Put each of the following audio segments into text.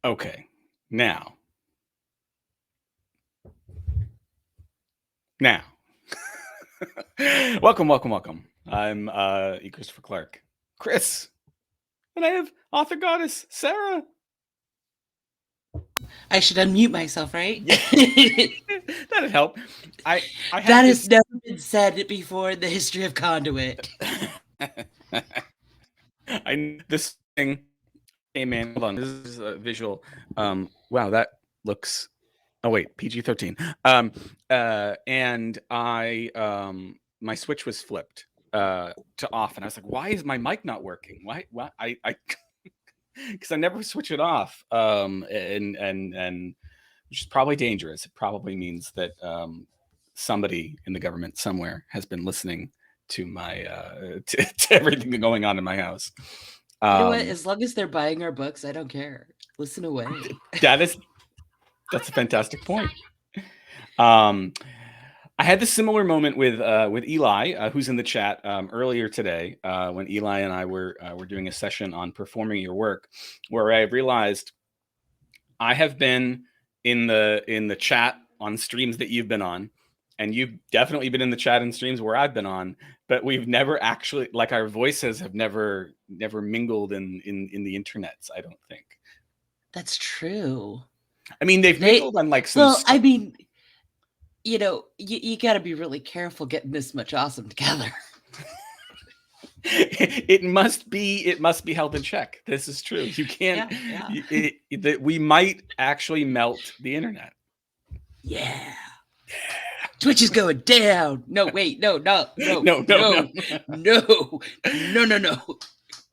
Okay. Now. welcome. I'm E. Christopher Clark. Chris. And I have author goddess Sarah. I should unmute myself, right? Yeah. That'd help. I That have has this. never been said before in the history of Conduit. This thing came in. Hold on. This is a visual. Wow, that looks. Oh wait, PG-13. And my switch was flipped to off, and I was like, "Why is my mic not working? Why? I because I never switch it off. And which is probably dangerous. It probably means that somebody in the government somewhere has been listening to my to everything going on in my house. You know what? As long as they're buying our books, I don't care. Listen away. That's a fantastic point. I had this similar moment with Eli, who's in the chat earlier today, when Eli and I were doing a session on performing your work, where I realized I have been in the chat on streams that you've been on, and you've definitely been in the chat and streams where I've been on, but we've never actually, like, our voices have never mingled in the internets, I don't think. That's true. I mean, they've mingled on like some Well, I mean, you got to be really careful getting this much awesome together. it must be held in check. This is true. You can't. Yeah. We might actually melt the internet. Yeah. Twitch is going down. No, wait, no.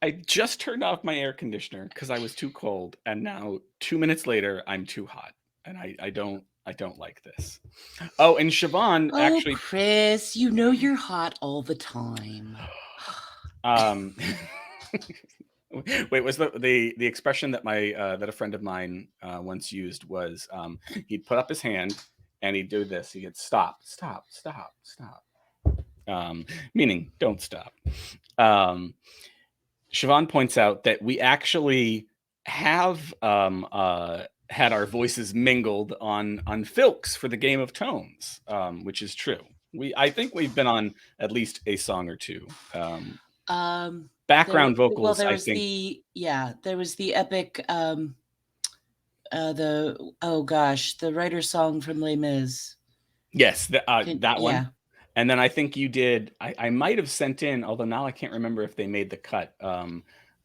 I just turned off my air conditioner because I was too cold, and now 2 minutes later, I'm too hot, and I don't like this. Oh, and Siobhan actually. Chris, you know you're hot all the time. Wait, was the expression that that a friend of mine once used was he'd put up his hand and he'd do this. He'd stop, meaning don't stop. Siobhan points out that we actually have had our voices mingled on Filks for the Game of Tones, which is true. I think we've been on at least a song or two. Background vocals. Well, I think. There was the epic. The writer's song from Les Mis. Yes, that one. Yeah. And then I think you did. I might have sent in, although now I can't remember if they made the cut.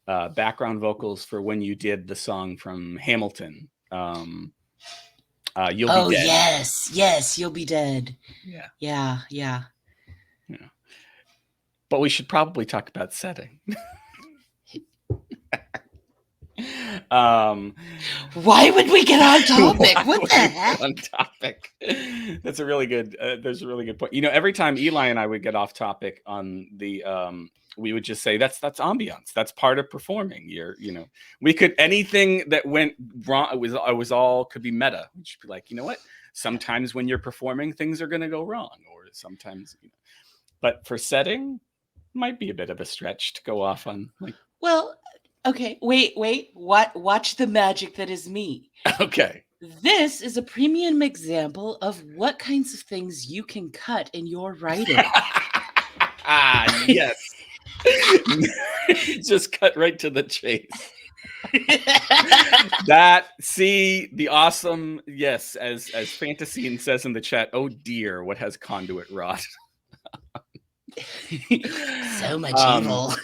Background vocals for when you did the song from Hamilton. You'll be dead. Yes, You'll Be Dead. Yeah. But we should probably talk about setting. Why would we get on topic? What the heck? On topic. That's a really good. There's a really good point. Every time Eli and I would get off topic on the, we would just say that's ambiance. That's part of performing. We could, anything that went wrong. It was all could be meta. We should be like, you know what? Sometimes when you're performing, things are going to go wrong, or sometimes. But for setting, might be a bit of a stretch to go off on. Like, well. Okay, wait. Watch the magic that is me. Okay. This is a premium example of what kinds of things you can cut in your writing. Yes. Just cut right to the chase. See the awesome, yes, as Fantasine says in the chat, oh dear, what has Conduit wrought? So much evil.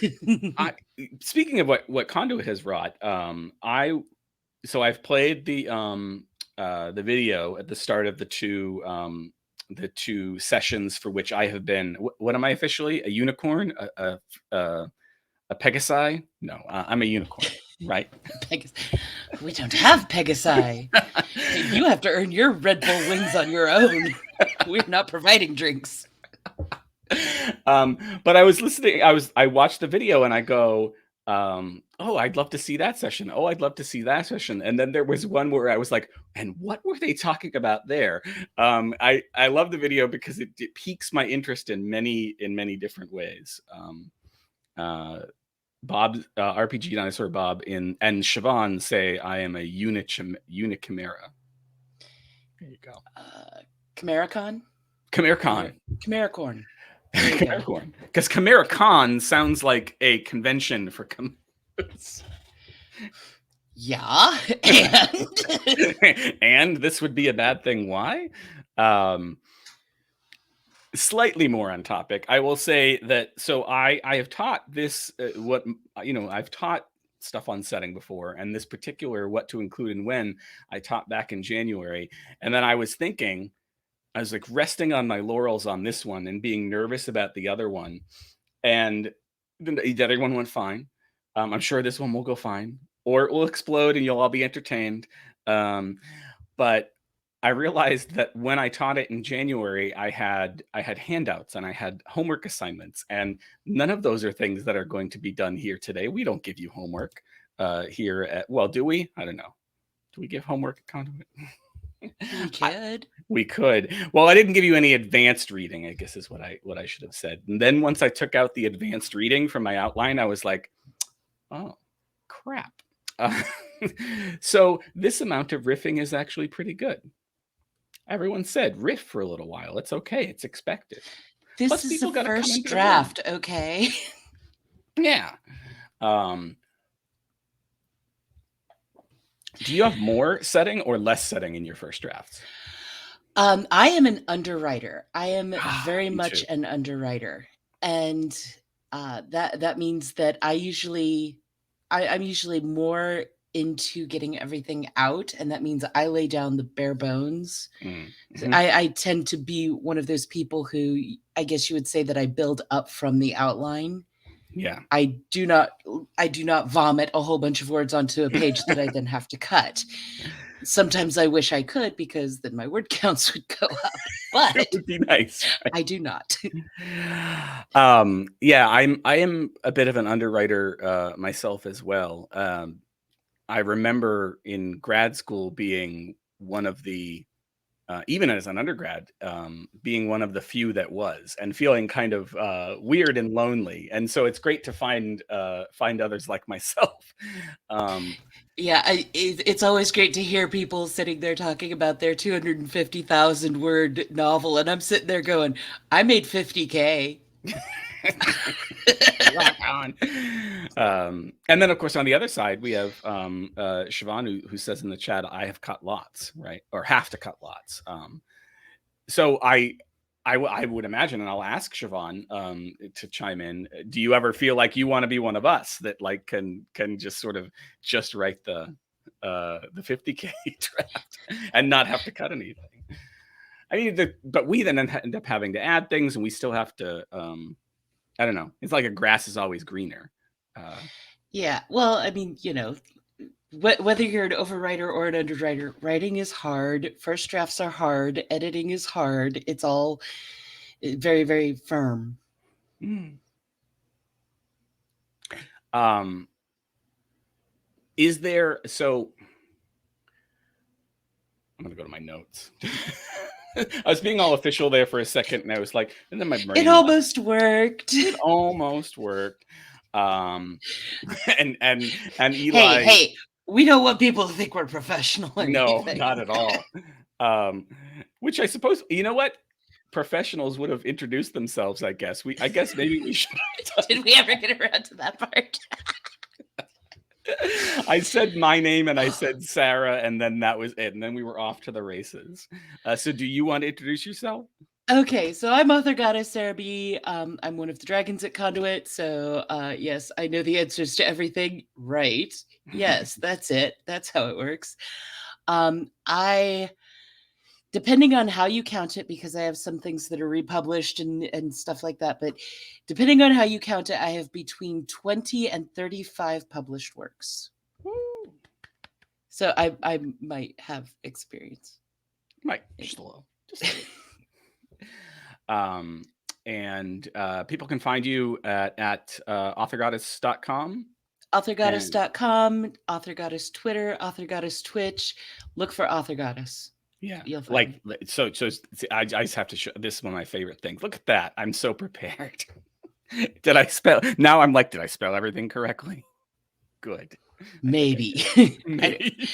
Speaking of what Conduit has wrought, I've played the video at the start of the two sessions for which I have been. What am I officially? A unicorn? A Pegasi? No, I'm a unicorn, right? We don't have Pegasi. You have to earn your Red Bull wings on your own. We're not providing drinks. But I was listening. I watched the video and I go, oh, I'd love to see that session. Oh, I'd love to see that session. And then there was one where I was like, and what were they talking about there? I love the video because it piques my interest in many different ways. Bob, RPG Dinosaur Bob and Siobhan say I am a unichimera. There you go. Chimericon? Chimericon. Chimericorn. Chimericorn. Because Chimericon sounds like a convention for Yeah, and this would be a bad thing. Why? Slightly more on topic, I will say that. So I have taught this. I've taught stuff on setting before, and this particular what to include and when I taught back in January, and then I was thinking, I was like resting on my laurels on this one and being nervous about the other one, and the other one went fine. I'm sure this one will go fine, or it will explode and you'll all be entertained. But I realized that when I taught it in January, I had handouts and I had homework assignments, and none of those are things that are going to be done here today. We don't give you homework here at, well, do we? I don't know. Do we give homework at CONduit? We could. We could. Well, I didn't give you any advanced reading, I guess is what I should have said. And then once I took out the advanced reading from my outline, I was like, oh, crap. So this amount of riffing is actually pretty good. Everyone said riff for a little while. It's okay. It's expected. This Plus, is people the gotta come first into the draft, okay? Yeah. Do you have more setting or less setting in your first drafts? I am an underwriter. I am very Me much too. an underwriter, and that means that I'm usually more into getting everything out, and that means I lay down the bare bones. Mm-hmm. I tend to be one of those people who, I guess you would say that I build up from the outline. Yeah. I do not vomit a whole bunch of words onto a page that I then have to cut. Sometimes I wish I could, because then my word counts would go up, but it would be nice. Right? I do not. Yeah, I am a bit of an underwriter myself as well. I remember in grad school being one of the even as an undergrad, being one of the few that was, and feeling kind of weird and lonely. And so it's great to find others like myself. Yeah, it's always great to hear people sitting there talking about their 250,000 word novel, and I'm sitting there going, I made 50K. Rock on. And then, of course, on the other side, we have Siobhan, who says in the chat, I have cut lots, right? Or have to cut lots. So I would imagine, and I'll ask Siobhan to chime in. Do you ever feel like you want to be one of us that like can just sort of just write the 50K draft and not have to cut anything? I mean, but we then end up having to add things, and we still have to. I don't know. It's like a grass is always greener. Yeah. Well, I mean, whether you're an overwriter or an underwriter, writing is hard. First drafts are hard. Editing is hard. It's all very, very firm. Is there, so I'm going to go to my notes. I was being all official there for a second, and I was like, and then my brain. It almost worked. It almost worked. And Eli. Hey, we don't want people to think we're professional or no, anything. not at all. Which I suppose, you know what? Professionals would have introduced themselves, I guess. I guess maybe we should. Did we ever get around to that part? I said my name and I said Sarah, and then that was it. And then we were off to the races. So do you want to introduce yourself? Okay, so I'm author goddess Sarah B. I'm one of the dragons at CONduit. So yes, I know the answers to everything. Right. Yes, that's it. That's how it works. Depending on how you count it, because I have some things that are republished and stuff like that, but depending on how you count it, I have between 20 and 35 published works. Woo. So I might have experience. Might, just a little. And people can find you at authorgoddess.com. Authorgoddess.com, authorgoddess Twitter, authorgoddess Twitch. Look for authorgoddess. Yeah, you'll find so I just have to show, this is one of my favorite things. Look at that. I'm so prepared. Did I spell? Now I'm like, did I spell everything correctly? Good. Maybe. Maybe.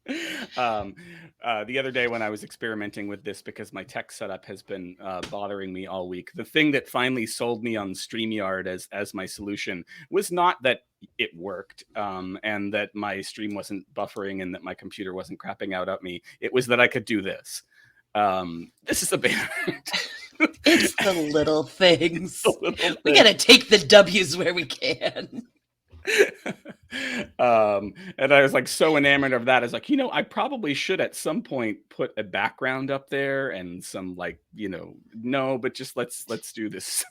The other day when I was experimenting with this, because my tech setup has been bothering me all week, the thing that finally sold me on StreamYard as my solution was not that it worked and that my stream wasn't buffering and that my computer wasn't crapping out at me. It was that I could do this. This is a banner. It's the little things. The little We thing. gotta take the W's where we can. And I was like so enamored of that. I was like, I probably should at some point put a background up there and some like, no, but just let's do this.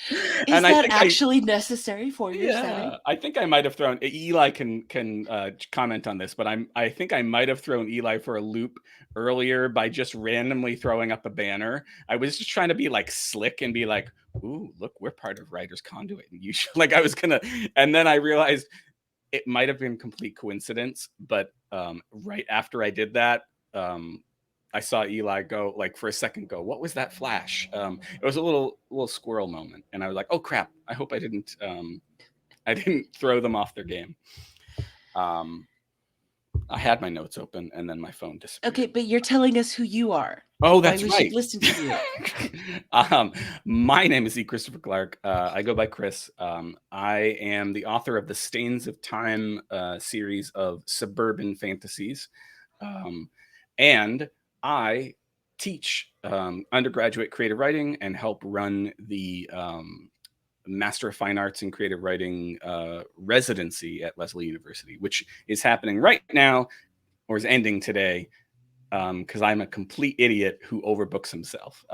Is that actually necessary for your setting? I think I might have thrown Eli can comment on this, but I think I might have thrown Eli for a loop earlier by just randomly throwing up a banner. I was just trying to be like slick and be like, ooh, look, we're part of Writers CONduit, and you should, like, I was gonna, and then I realized it might have been complete coincidence, but right after I did that, I saw Eli go, like, for a second, go, what was that flash? It was a little squirrel moment, and I was like, oh crap, I hope I didn't throw them off their game. I had my notes open and then my phone disappeared. Okay, but you're telling us who you are. Oh, that's why we right. should listen to you. My name is E. Christopher Clark. I go by Chris. I am the author of the Stains of Time series of suburban fantasies. And I teach undergraduate creative writing and help run the Master of Fine Arts in Creative Writing residency at Lesley University, which is happening right now or is ending today, because I'm a complete idiot who overbooks himself.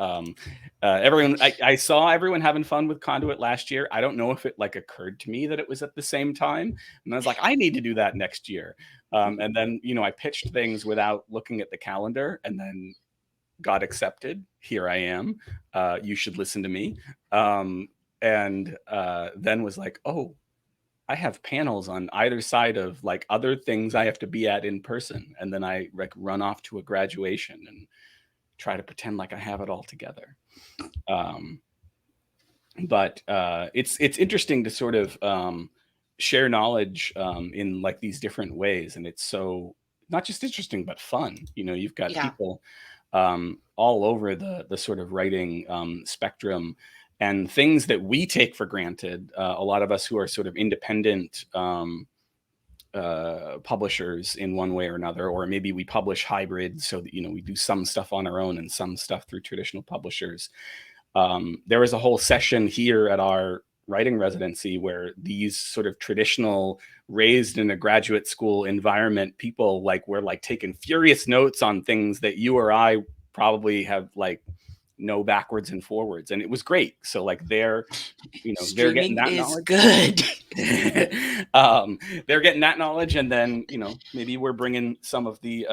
Everyone, I saw everyone having fun with Conduit last year. I don't know if it like occurred to me that it was at the same time, and I was like, I need to do that next year. And then I pitched things without looking at the calendar, and then got accepted. Here I am. You should listen to me. And then was like, oh, I have panels on either side of like other things I have to be at in person. And then I like run off to a graduation and try to pretend like I have it all together. But it's interesting to sort of share knowledge in like these different ways. And it's so not just interesting, but fun. You've got people all over the sort of writing spectrum, and things that we take for granted, a lot of us who are sort of independent publishers in one way or another, or maybe we publish hybrid so that, we do some stuff on our own and some stuff through traditional publishers. There was a whole session here at our writing residency where these sort of traditional raised in a graduate school environment people were like taking furious notes on things that you or I probably have like know backwards and forwards, and it was great. So like they're getting that knowledge. Good. They're getting that knowledge, and then maybe we're bringing some of the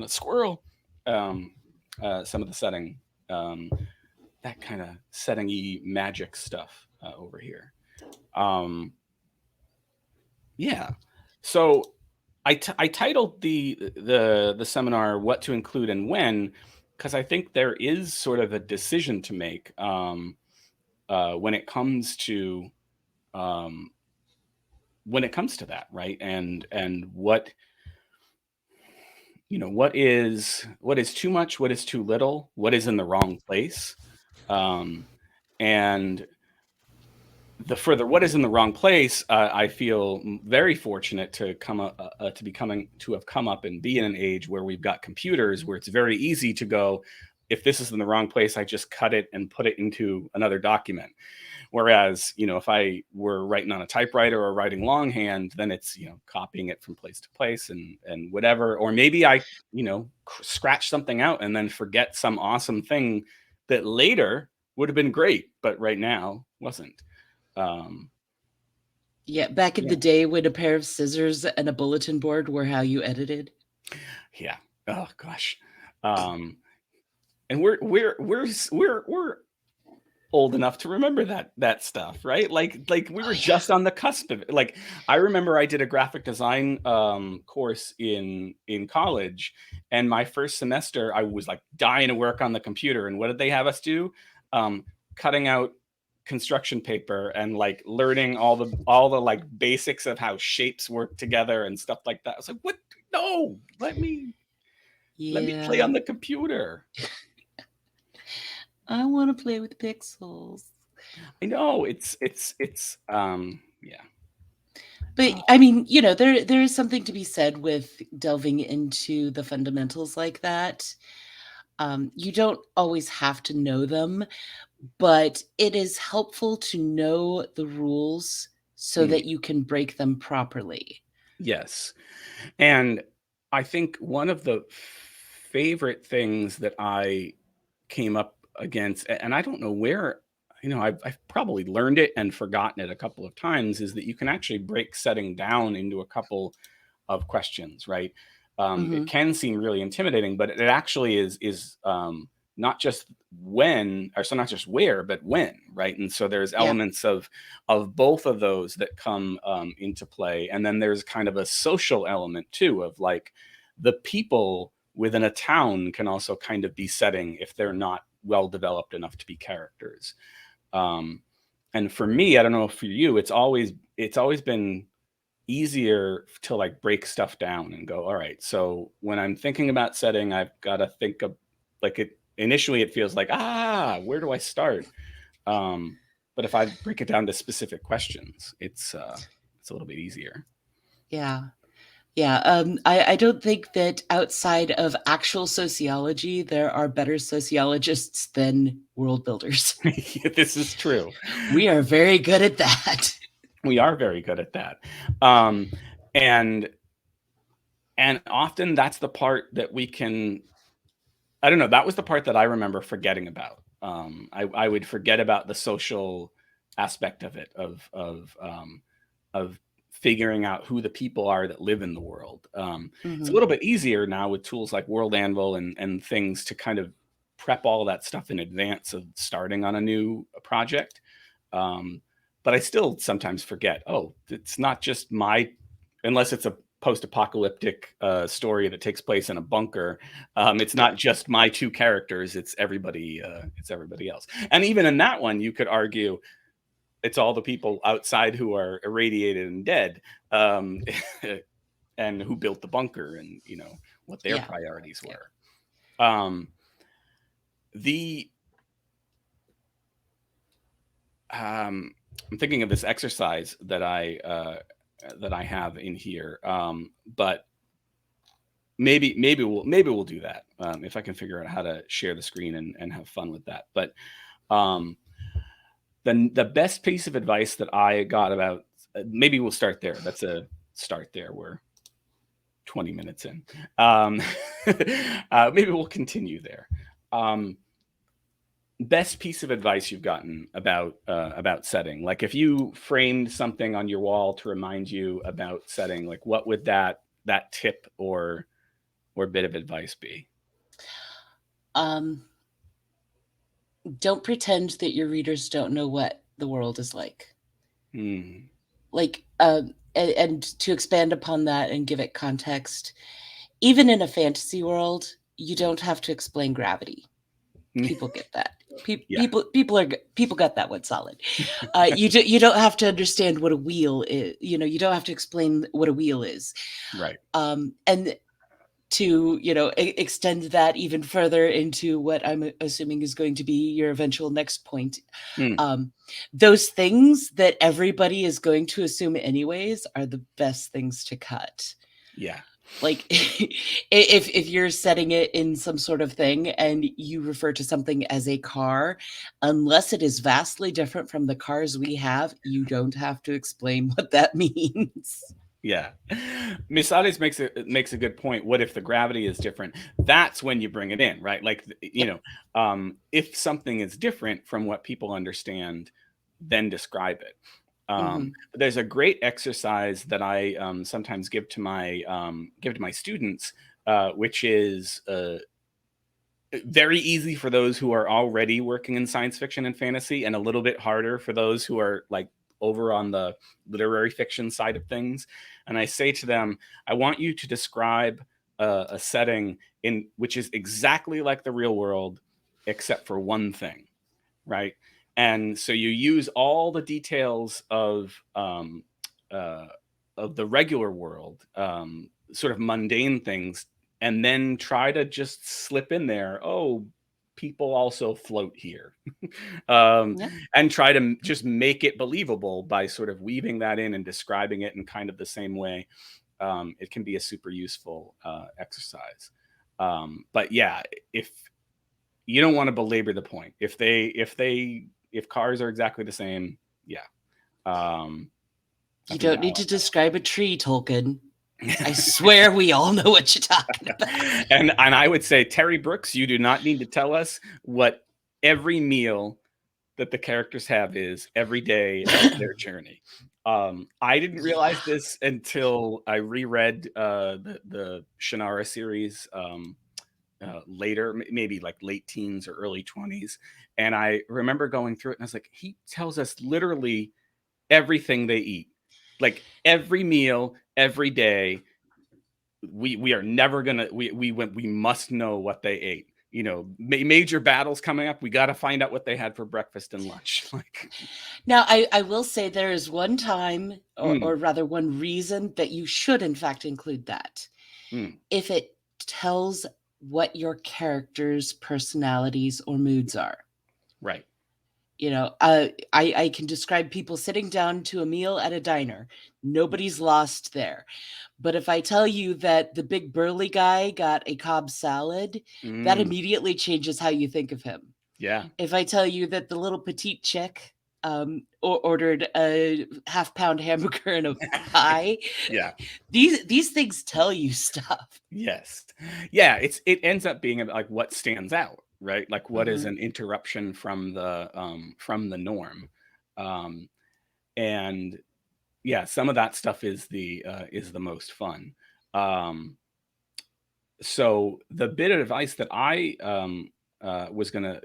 squirrel, some of the setting, that kind of setting-y magic stuff over here. Yeah. So I titled the seminar "What to Include and When," because I think there is sort of a decision to make when it comes to that, right? And what what is too much, what is too little, what is in the wrong place, and the further what is in the wrong place, I feel very fortunate to have come up and be in an age where we've got computers where it's very easy to go, if this is in the wrong place, I just cut it and put it into another document. Whereas, if I were writing on a typewriter or writing longhand, then it's, copying it from place to place and whatever. Or maybe I, scratch something out and then forget some awesome thing that later would have been great, but right now wasn't. Back in the day when a pair of scissors and a bulletin board were how you edited. Yeah. Oh gosh. And we're old enough to remember that stuff, right? Like we were just on the cusp of it. Like I remember I did a graphic design course in college, and my first semester I was like dying to work on the computer. And what did they have us do? cutting out construction paper and like learning all the like basics of how shapes work together and stuff like that. I was like, what? No, let me play on the computer. I want to play with pixels. I know it's yeah. But I mean, you know, there is something to be said with delving into the fundamentals like that. You don't always have to know them, but it is helpful to know the rules so that you can break them properly. Yes. And I think one of the favorite things that I came up against, and I don't know where, I've probably learned it and forgotten it a couple of times, is that you can actually break setting down into a couple of questions, right? It can seem really intimidating, but it actually is not just when, or so not just where, but when, right? And so there's elements of both of those that come into play, and then there's kind of a social element too, of like the people within a town can also kind of be setting if they're not well developed enough to be characters. And for me, I don't know if for you, it's always been easier to like break stuff down and go, all right, so when I'm thinking about setting, I've got to think of like it initially it feels like, where do I start? But if I break it down to specific questions, it's a little bit easier. Yeah. I don't think that outside of actual sociology, there are better sociologists than world builders. This is true. We are very good at that. We are very good at that. And often that's the part that we can, I don't know, that was the part that I remember forgetting about. I would forget about the social aspect of it, of figuring out who the people are that live in the world. It's a little bit easier now with tools like World Anvil and things to kind of prep all that stuff in advance of starting on a new project. But I still sometimes forget, it's not just unless it's a post-apocalyptic story that takes place in a bunker. It's not just my two characters, it's everybody else. And even in that one, you could argue it's all the people outside who are irradiated and dead, and who built the bunker, and what their priorities were. I'm thinking of this exercise that I have in here, but maybe we'll do that if I can figure out how to share the screen and have fun with that. But the best piece of advice that I got about, maybe we'll start there. That's a start there. We're 20 minutes in. Maybe we'll continue there. Best piece of advice you've gotten about setting, like if you framed something on your wall to remind you about setting, like what would that tip or bit of advice be? Don't pretend that your readers don't know what the world is like. Like, and to expand upon that and give it context, even in a fantasy world, you don't have to explain gravity. People get that. People got that one solid. You don't have to understand what a wheel is. You don't have to explain what a wheel is. Right. And to extend that even further into what I'm assuming is going to be your eventual next point. Those things that everybody is going to assume anyways are the best things to cut. Yeah. Like if you're setting it in some sort of thing and you refer to something as a car, unless it is vastly different from the cars we have, you don't have to explain what that means. Yeah. Miss Ades makes a good point. What if the gravity is different? That's when you bring it in, right? Like, if something is different from what people understand, then describe it. There's a great exercise that I sometimes give to my students, which is very easy for those who are already working in science fiction and fantasy, and a little bit harder for those who are like over on the literary fiction side of things. And I say to them, I want you to describe a setting which is exactly like the real world, except for one thing. right? And so you use all the details of the regular world, sort of mundane things, and then try to just slip in there, oh, people also float here. Yeah. And try to just make it believable by sort of weaving that in and describing it in kind of the same way. It can be a super useful exercise. But yeah, if you don't want to belabor the point, if cars are exactly the same, yeah. You don't need to describe a tree, Tolkien. I swear we all know what you're talking about. And I would say, Terry Brooks, you do not need to tell us what every meal that the characters have is every day of their journey. I didn't realize this until I reread the Shannara series later, maybe like late teens or early 20s. And I remember going through it and I was like, he tells us literally everything they eat, like every meal, every day. We are never gonna we must know what they ate. You know, major battles coming up, we got to find out what they had for breakfast and lunch. Like, now I will say there is one time, or rather one reason that you should in fact include that. If it tells what your characters' personalities or moods are. Right. You know, I can describe people sitting down to a meal at a diner. Nobody's lost there. But if I tell you that the big burly guy got a Cobb salad, that immediately changes how you think of him. Yeah. If I tell you that the little petite chick ordered a half-pound hamburger and a pie, yeah, these things tell you stuff. Yes. Yeah, it ends up being like what stands out, right? Like what is an interruption from the norm. And yeah, some of that stuff is the most fun. So the bit of advice that I was gonna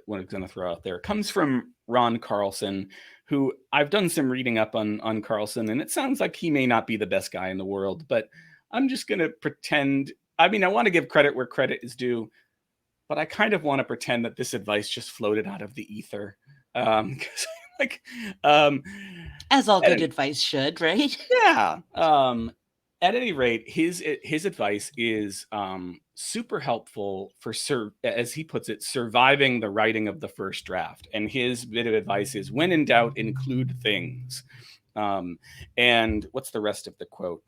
throw out there comes from Ron Carlson, who I've done some reading up on Carlson, and it sounds like he may not be the best guy in the world, but I'm just gonna pretend. I mean, I want to give credit where credit is due, but I kind of want to pretend that this advice just floated out of the ether. Like, as all good advice should, right? Yeah. At any rate, his advice is super helpful for as he puts it, surviving the writing of the first draft. And his bit of advice is, when in doubt, include things. And what's the rest of the quote?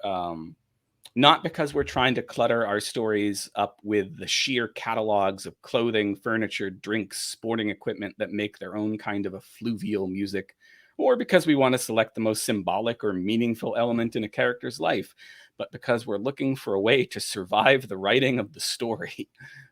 Not because we're trying to clutter our stories up with the sheer catalogs of clothing, furniture, drinks, sporting equipment that make their own kind of effluvial music, or because we want to select the most symbolic or meaningful element in a character's life, but because we're looking for a way to survive the writing of the story.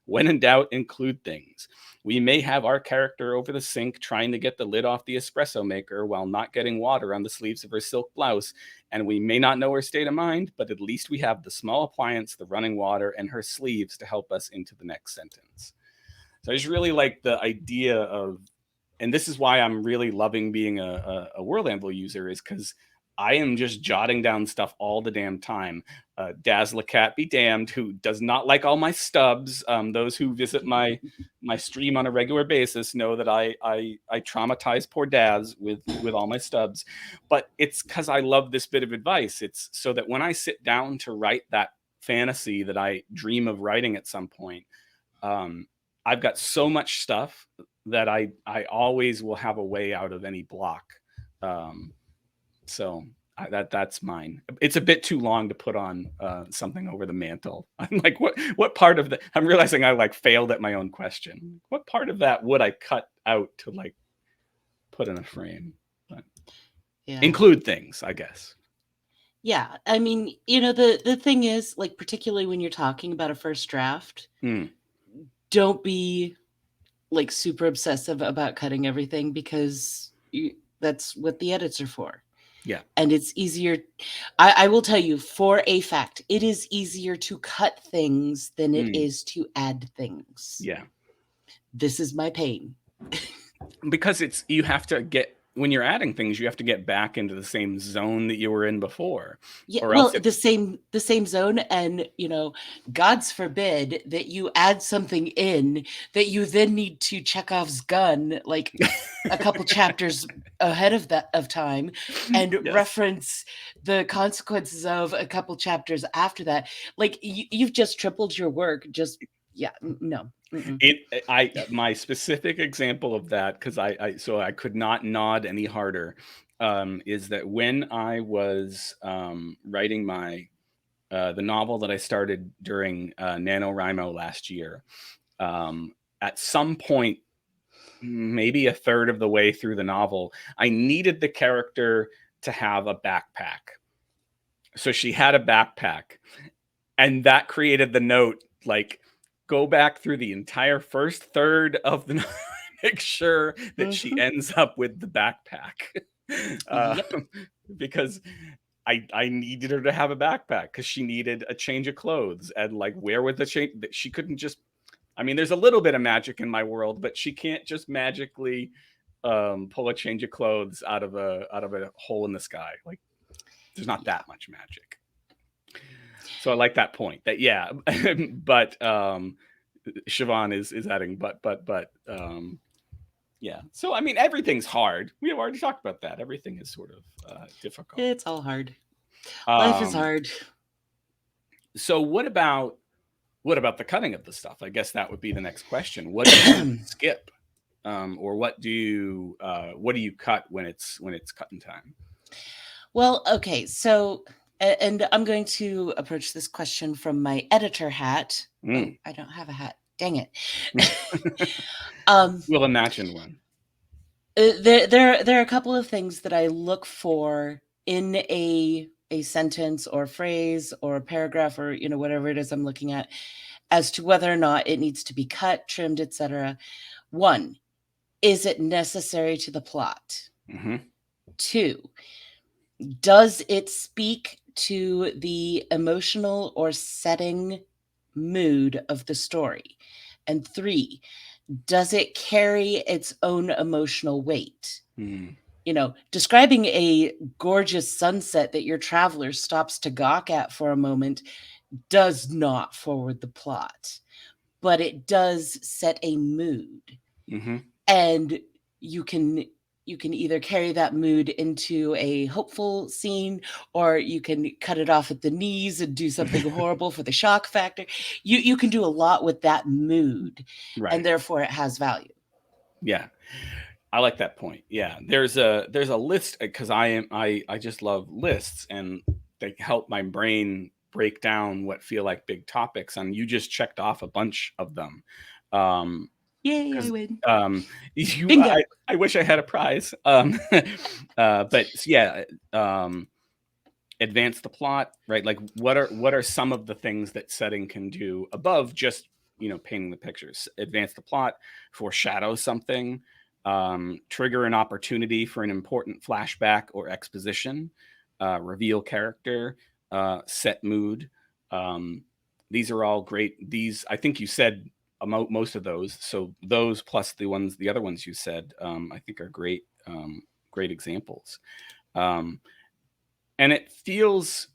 When in doubt, include things. We may have our character over the sink trying to get the lid off the espresso maker while not getting water on the sleeves of her silk blouse, and we may not know her state of mind, but at least we have the small appliance, the running water, and her sleeves to help us into the next sentence. So I just really like the idea of, and this is why I'm really loving being a World Anvil user, is because I am just jotting down stuff all the damn time. Dazzlecat be damned, who does not like all my stubs. Those who visit my stream on a regular basis know that I traumatize poor Daz with all my stubs. But it's because I love this bit of advice. It's so that when I sit down to write that fantasy that I dream of writing at some point, I've got so much stuff that I always will have a way out of any block. So that's mine. It's a bit too long to put on something over the mantle. I'm like, what part of the? I'm realizing I like failed at my own question. What part of that would I cut out to like put in a frame? But include things, I guess. Yeah, I mean, you know, the thing is, like, particularly when you're talking about a first draft, don't be like super obsessive about cutting everything, because that's what the edits are for. Yeah. And it's easier. I will tell you for a fact, it is easier to cut things than it is to add things. Yeah. This is my pain. Because you have to get when you're adding things, you have to get back into the same zone that you were in before. Yeah, Or well, else the same zone, and God's forbid that you add something in that you then need to Chekhov's gun like a couple chapters ahead of time and Yes. reference the consequences of a couple chapters after that. Like you've just tripled your work. Just no. My specific example of that, because I could not nod any harder, is that when I was writing the novel that I started during NaNoWriMo last year, at some point, maybe a third of the way through the novel, I needed the character to have a backpack. So she had a backpack, and that created the note, like, go back through the entire first third of the make sure that she ends up with the backpack. Yep. Because I needed her to have a backpack because she needed a change of clothes, and like, where was the change? That she couldn't just. I mean, there's a little bit of magic in my world, but she can't just magically pull a change of clothes out of a hole in the sky. Like, there's not that much magic. So I like that point. That but Siobhan is adding but yeah. So I mean, everything's hard. We have already talked about that. Everything is sort of difficult. It's all hard. Life is hard. So what about the cutting of the stuff? I guess that would be the next question. What do you skip, or what do you cut when it's cutting time? Well, okay, so and I'm going to approach this question from my editor hat. Oh, I don't have a hat. Dang it. We'll imagine one. There are a couple of things that I look for in a sentence or phrase or a paragraph or whatever it is I'm looking at, as to whether or not it needs to be cut, trimmed, etc. One, is it necessary to the plot? Two, does it speak to the emotional or setting mood of the story? And three, does it carry its own emotional weight? Describing a gorgeous sunset that your traveler stops to gawk at for a moment does not forward the plot, but it does set a mood. And you can either carry that mood into a hopeful scene, or you can cut it off at the knees and do something horrible for the shock factor. You can do a lot with that mood, right, and therefore it has value. Yeah, I like that point. Yeah, there's a list, because I just love lists, and they help my brain break down what feel like big topics, and you just checked off a bunch of them. Yay, I win. Bingo. I wish I had a prize. But yeah, advance the plot, right? Like, what are some of the things that setting can do above just painting the pictures? Advance the plot, foreshadow something, trigger an opportunity for an important flashback or exposition, reveal character, set mood. These are all great. I think you said most of those. So those plus the other ones you said, I think are great examples. And it feels,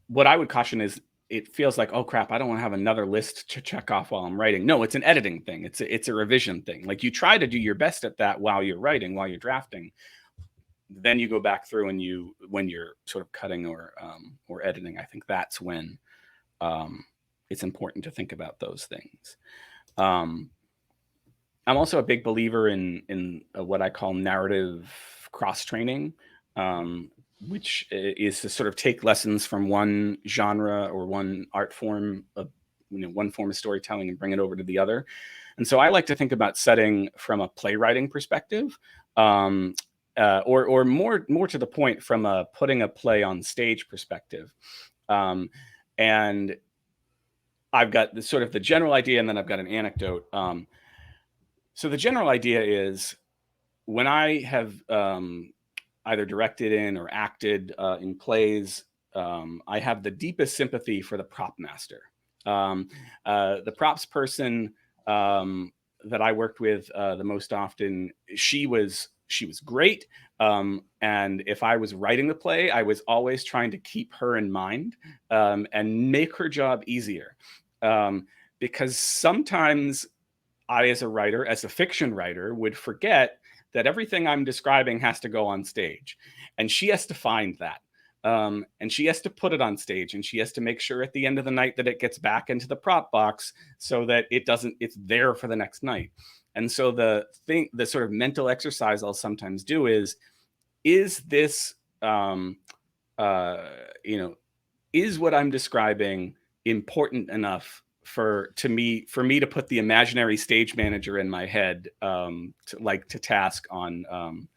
what I would caution is, it feels like, oh crap, I don't want to have another list to check off while I'm writing. No, it's an editing thing. It's a revision thing. Like, you try to do your best at that while you're writing, while you're drafting. Then you go back through and when you're sort of cutting or editing, I think that's when it's important to think about those things. I'm also a big believer in what I call narrative cross-training, which is to sort of take lessons from one genre or one art form of, one form of storytelling, and bring it over to the other. And so I like to think about setting from a playwriting perspective, or more to the point, from a putting a play on stage perspective. And I've got the sort of the general idea, and then I've got an anecdote. So the general idea is, when I have either directed in or acted in plays, I have the deepest sympathy for the prop master. The props person that I worked with the most often, she was great. And if I was writing the play, I was always trying to keep her in mind, and make her job easier. Because sometimes I, as a writer, as a fiction writer, would forget that everything I'm describing has to go on stage. And she has to find that. And she has to put it on stage, and she has to make sure at the end of the night that it gets back into the prop box so that it's there for the next night. And so the sort of mental exercise I'll sometimes do is this, is what I'm describing important enough for me to put the imaginary stage manager in my head, to task on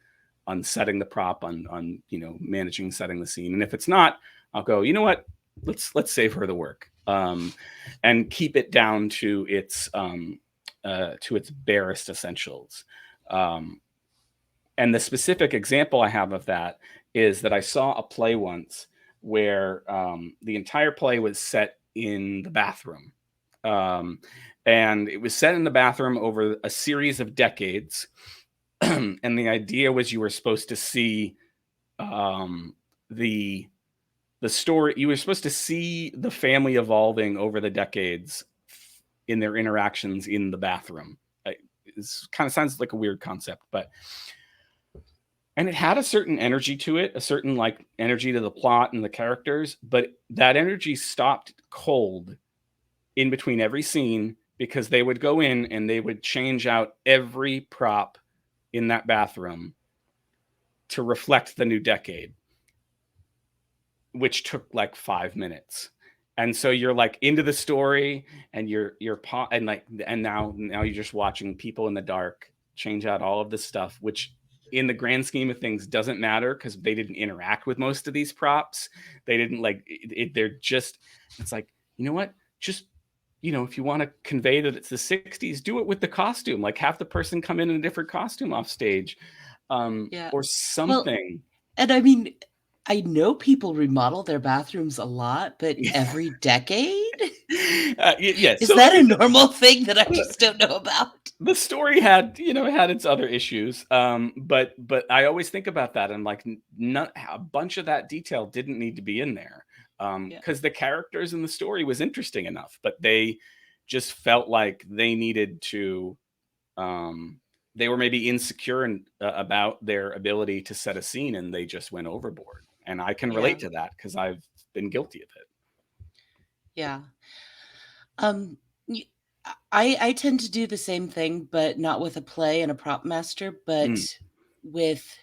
setting the prop, on managing setting the scene. And if it's not, I'll go, you know what, let's save her the work, and keep it down to its barest essentials. And the specific example I have of that is that I saw a play once where the entire play was set in the bathroom. And it was set in the bathroom over a series of decades. And the idea was you were supposed to see the story. You were supposed to see the family evolving over the decades in their interactions in the bathroom. It kind of sounds like a weird concept, and it had a certain energy to it, a certain energy to the plot and the characters, but that energy stopped cold in between every scene, because they would go in and they would change out every prop in that bathroom to reflect the new decade, which took 5 minutes. And so you're into the story, and now you're just watching people in the dark change out all of this stuff, which in the grand scheme of things doesn't matter, because they didn't interact with most of these props. They didn't they're just, it's you know what, just, if you want to convey that it's the 60s, do it with the costume, have the person come in a different costume off stage, or something. Well, and I mean, I know people remodel their bathrooms a lot, but every decade? Yes. Is that a normal thing that I just don't know about? The story had its other issues, but I always think about that, and a bunch of that detail didn't need to be in there, because the characters in the story was interesting enough, but they just felt like they needed to. They were maybe insecure about their ability to set a scene, and they just went overboard. And I can relate to that, because I've been guilty of it. Yeah. I tend to do the same thing, but not with a play and a prop master, but with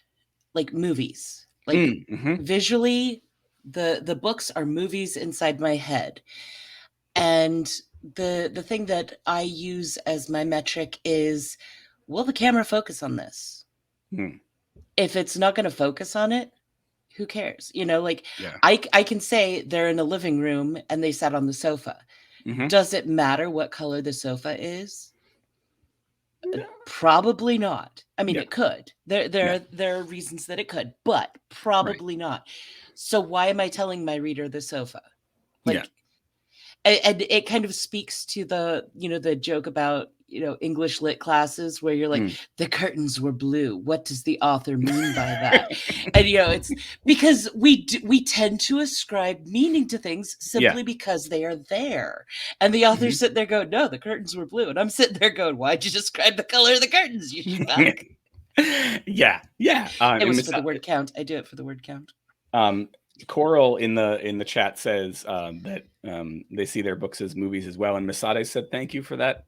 movies. Visually, the books are movies inside my head. And the thing that I use as my metric is, will the camera focus on this? If it's not going to focus on it, who cares? I can say they're in a living room and they sat on the sofa. Does it matter what color the sofa is? Probably not. I mean, it could. There are reasons that it could, but probably not. So why am I telling my reader the sofa? And it kind of speaks to the joke about English lit classes where you're the curtains were blue. What does the author mean by that? And it's because we tend to ascribe meaning to things simply because they are there. And the author sitting there going, no, the curtains were blue. And I'm sitting there going, why'd you describe the color of the curtains, you schmuck? Yeah. It was for the word count. I do it for the word count. Coral in the chat says that they see their books as movies as well, and Masade said thank you for that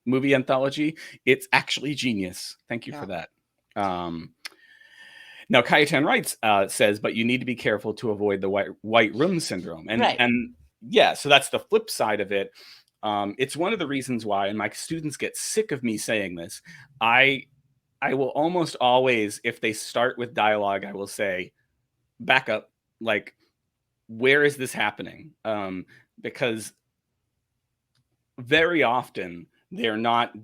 movie anthology. It's actually genius. Thank you for that. Now Kayetan writes says, but you need to be careful to avoid the white room syndrome, and so that's the flip side of it. It's one of the reasons why, and my students get sick of me saying this, I will almost always, if they start with dialogue, I will say, back up. Where is this happening? Because very often they're not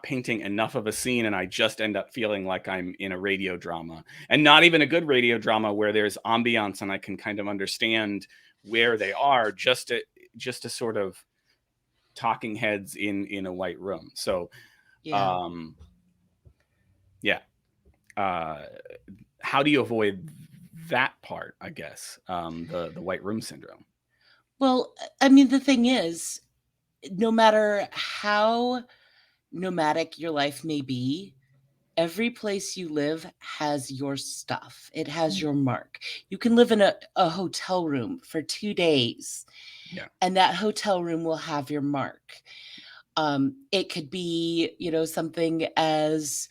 painting enough of a scene, and I just end up feeling like I'm in a radio drama, and not even a good radio drama where there's ambiance and I can kind of understand where they are, just a sort of talking heads in a white room. So how do you avoid that part, I guess, the white room syndrome? Well, I mean, the thing is, no matter how nomadic your life may be, every place you live has your stuff. It has your mark. You can live in a hotel room for 2 days, Yeah. and that hotel room will have your mark. It could be, something as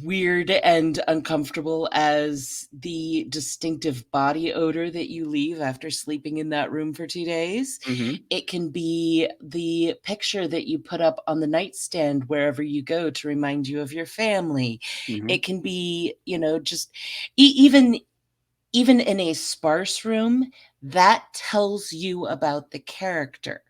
weird and uncomfortable as the distinctive body odor that you leave after sleeping in that room for 2 days. Mm-hmm. It can be the picture that you put up on the nightstand wherever you go to remind you of your family. Mm-hmm. It can be, just even in a sparse room, that tells you about the character.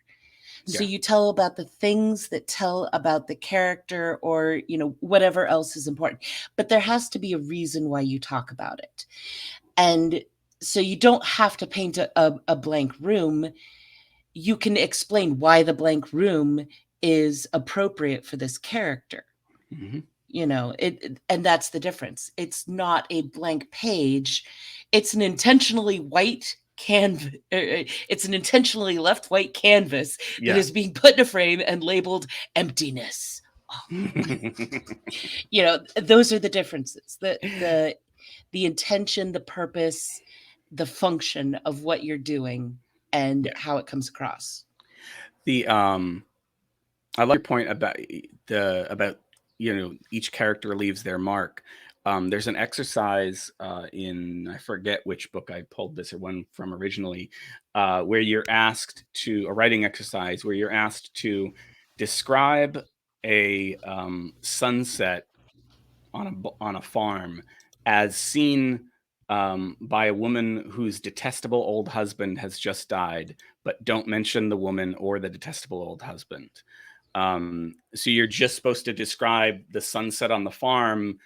So Yeah. you tell about the things that tell about the character, or, whatever else is important. But there has to be a reason why you talk about it. And so you don't have to paint a blank room. You can explain why the blank room is appropriate for this character. Mm-hmm. And that's the difference. It's not a blank page. It's an intentionally white canvas. It's an intentionally left white canvas that Yeah. is being put in a frame and labeled emptiness. Those are the differences. The intention, the purpose, the function of what you're doing, and Yeah. how it comes across. The I like your point about each character leaves their mark. There's an exercise in, I forget which book I pulled this or one from originally, where you're asked to, a writing exercise where you're asked to describe a sunset on a farm as seen by a woman whose detestable old husband has just died, but don't mention the woman or the detestable old husband. So you're just supposed to describe the sunset on the farm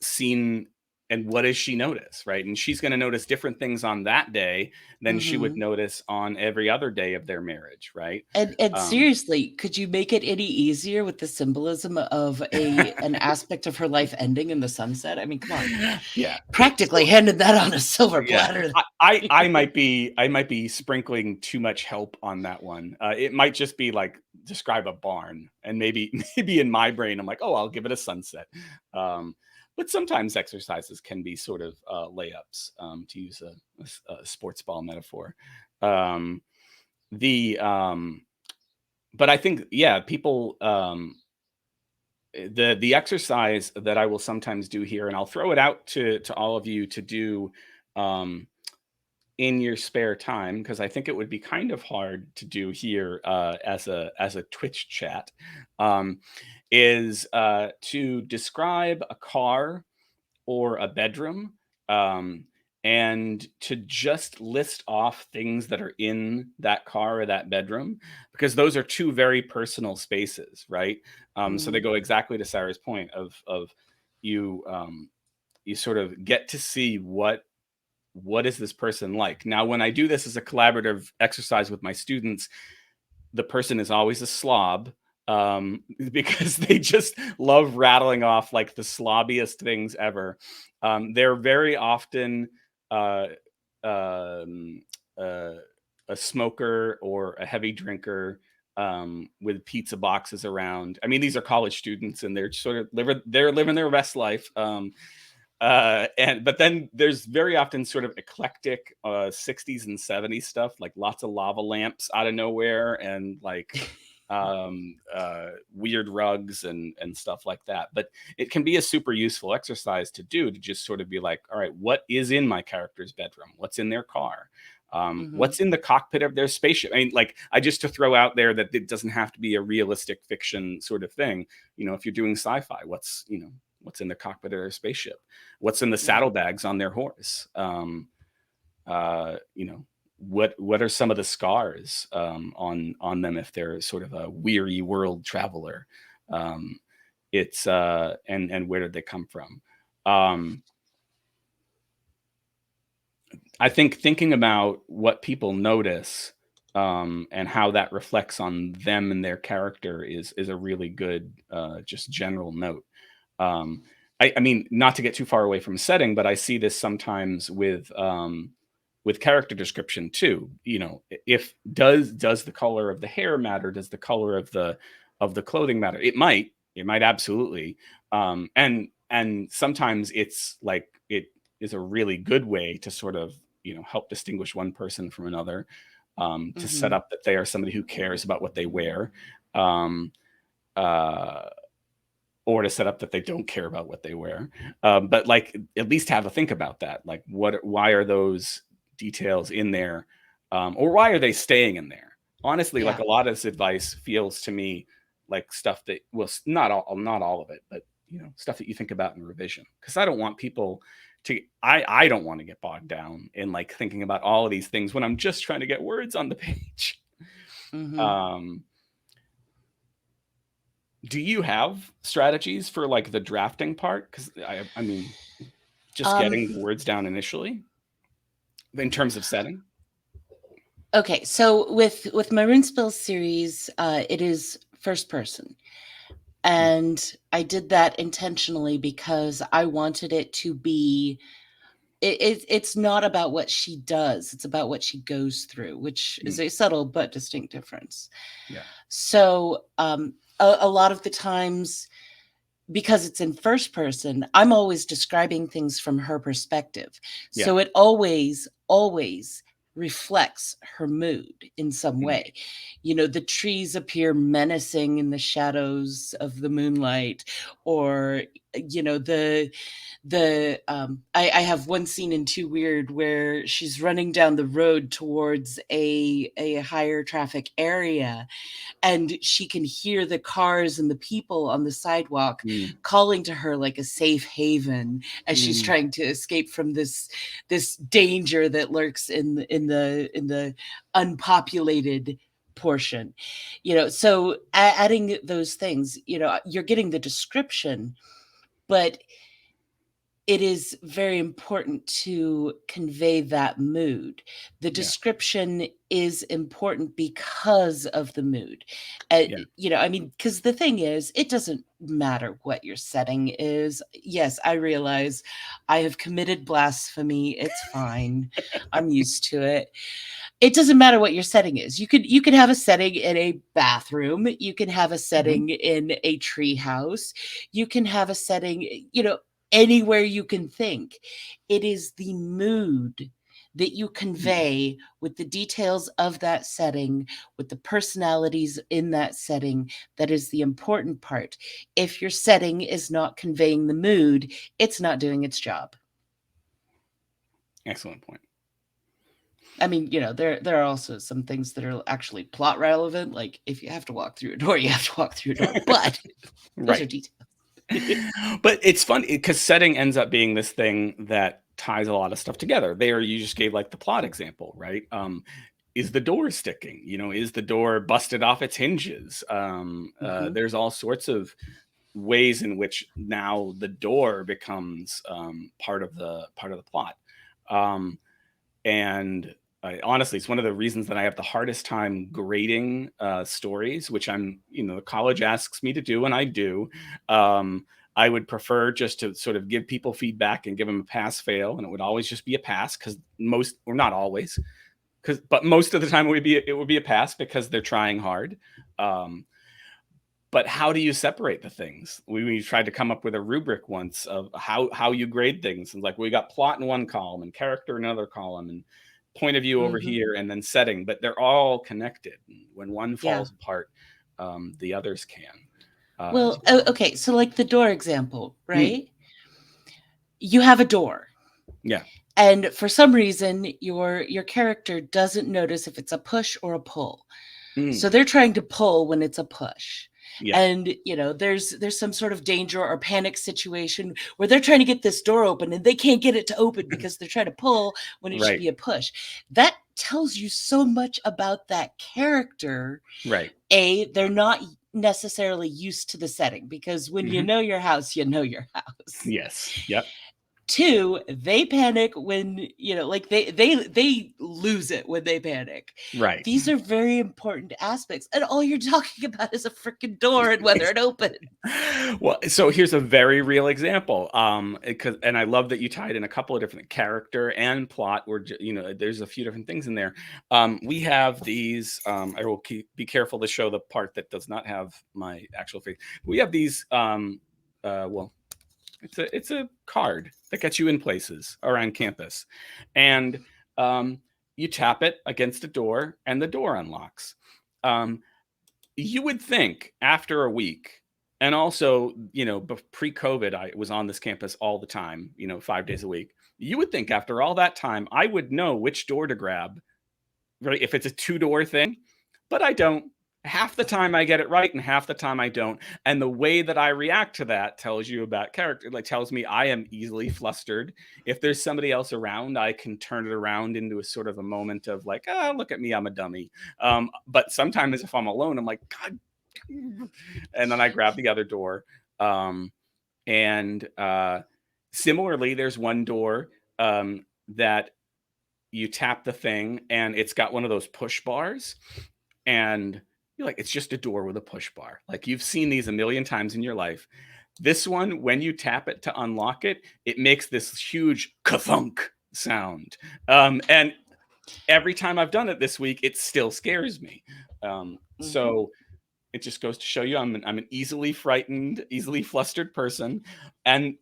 seen, and what does she notice, right? And she's going to notice different things on that day than she would Mm-hmm. notice on every other day of their marriage, right? And Um, seriously, could you make it any easier with the symbolism of an aspect of her life ending in the sunset? I mean, come on. yeah. Practically handed that on a silver Yeah, platter. I might be sprinkling too much help on that one. It might just be like describe a barn, and maybe maybe in my brain I'm like, oh, I'll give it a sunset. But sometimes exercises can be sort of layups, to use a sports ball metaphor. Um, the but I think, yeah, people, the exercise that I will sometimes do here, and I'll throw it out to all of you to do. Um, in your spare time, because I think it would be kind of hard to do here as a Twitch chat, um, is to describe a car or a bedroom, um, and to just list off things that are in that car or that bedroom, because those are two very personal spaces, right? So they Mhm. go exactly to Sarah's point of you you sort of get to see what is this person like. Now, when I do this as a collaborative exercise with my students, the person is always a slob, because they just love rattling off like the slobbiest things ever. They're very often uh, um, uh, a smoker or a heavy drinker, with pizza boxes around. I mean, these are college students, and they're sort of they're living their best life. And but then there's very often sort of eclectic 60s and 70s stuff, like lots of lava lamps out of nowhere, and like weird rugs and stuff like that. But it can be a super useful exercise to do, to just sort of be like, all right, what is in my character's bedroom? What's in their car? Mhm. What's in the cockpit of their spaceship? I mean, like, I just to throw out there that it doesn't have to be a realistic fiction sort of thing. If you're doing sci-fi, what's in the cockpit of their spaceship? What's in the Yeah. saddlebags on their horse? Uh, you know, what are some of the scars on them if they're sort of a weary world traveler? Um, it's and where did they come from? Um, I think thinking about what people notice, and how that reflects on them and their character is a really good just general note. Um, I mean, not to get too far away from setting, but I see this sometimes with character description too. You know, if does the color of the hair matter? Does the color of the clothing matter? It might absolutely. And sometimes it's like it is a really good way to sort of, you know, help distinguish one person from another, to set up that they are somebody who cares about what they wear. Um, uh, or to set up that they don't care about what they wear. But like, at least have a think about that. Like, why are those details in there? Or why are they staying in there? Honestly, like, a lot of this advice feels to me like stuff that, well, not all of it, but, you know, stuff that you think about in revision. Because I don't want people to, I don't want to get bogged down in like thinking about all of these things when I'm just trying to get words on the page. Do you have strategies for like the drafting part? Because I mean, just getting the words down initially in terms of setting. Okay, so with my Runespill series, it is first person, and I did that intentionally because I wanted it to be. It's not about what she does; it's about what she goes through, which is a subtle but distinct difference. Yeah. So a lot of the times, because it's in first person, I'm always describing things from her perspective. So it always reflects her mood in some way. You know, the trees appear menacing in the shadows of the moonlight, or, you know, I have one scene in Too Weird where she's running down the road towards a higher traffic area, and she can hear the cars and the people on the sidewalk calling to her like a safe haven as she's trying to escape from this danger that lurks in the unpopulated portion. You know, so adding those things, you know, you're getting the description, but it is very important to convey that mood. The description is important because of the mood. You know, I mean, because the thing is, it doesn't matter what your setting is. Yes, I realize I have committed blasphemy. It's fine. I'm used to it. It doesn't matter what your setting is. You could have a setting in a bathroom. You can have a setting in a tree house. You can have a setting, you know, anywhere you can think. It is the mood that you convey with the details of that setting, with the personalities in that setting, that is the important part. If your setting is not conveying the mood, it's not doing its job. Excellent point. I mean, you know, there are also some things that are actually plot relevant. Like, if you have to walk through a door, you have to walk through a door. But those are details. But it's funny because setting ends up being this thing that ties a lot of stuff together. There, you just gave like the plot example, right? Is the door sticking? You know, is the door busted off its hinges? There's all sorts of ways in which now the door becomes part of the plot. And honestly, it's one of the reasons that I have the hardest time grading stories, which I'm, you know, the college asks me to do, and I do. I would prefer just to sort of give people feedback and give them a pass fail, and it would always just be a pass, because most, or not always, but most of the time it would be a pass because they're trying hard. But how do you separate the things? We tried to come up with a rubric once of how you grade things, and like, we got plot in one column and character in another column and point of view over here, and then setting, but they're all connected. When one falls apart, the others can. Well, okay, so like the door example, right? You have a door. Yeah. And for some reason, your character doesn't notice if it's a push or a pull. So they're trying to pull when it's a push. And, you know, there's some sort of danger or panic situation where they're trying to get this door open and they can't get it to open because they're trying to pull when it should be a push. That tells you so much about that character. Right. They're not necessarily used to the setting, because when you know your house, you know your house. Yes. Yep. 2, they panic when, you know, like they lose it when they panic. Right. These are very important aspects. And all you're talking about is a freaking door and whether it opens. Well, so here's a very real example. And I love that you tied in a couple of different character and plot, or there's a few different things in there. We have these. I will be careful to show the part that does not have my actual face. We have these. Well, it's a card that gets you in places around campus, and you tap it against a door, and the door unlocks. You would think after a week. And also, pre-COVID, I was on this campus all the time, 5 days a week. You would think after all that time, I would know which door to grab, right? If it's a 2-door thing, but I don't. Half the time I get it right and half the time I don't. And the way that I react to that tells you about character, like tells me I am easily flustered. If there's somebody else around, I can turn it around into a sort of a moment of like, look at me, I'm a dummy. But sometimes if I'm alone, I'm like, God. And then I grab the other door. Similarly, there's one door that you tap the thing and it's got one of those push bars. And you're like, it's just a door with a push bar. Like you've seen these a million times in your life. This one, when you tap it to unlock it, it makes this huge ka-thunk sound. And every time I've done it this week, it still scares me. So it just goes to show you I'm an easily frightened, easily flustered person, and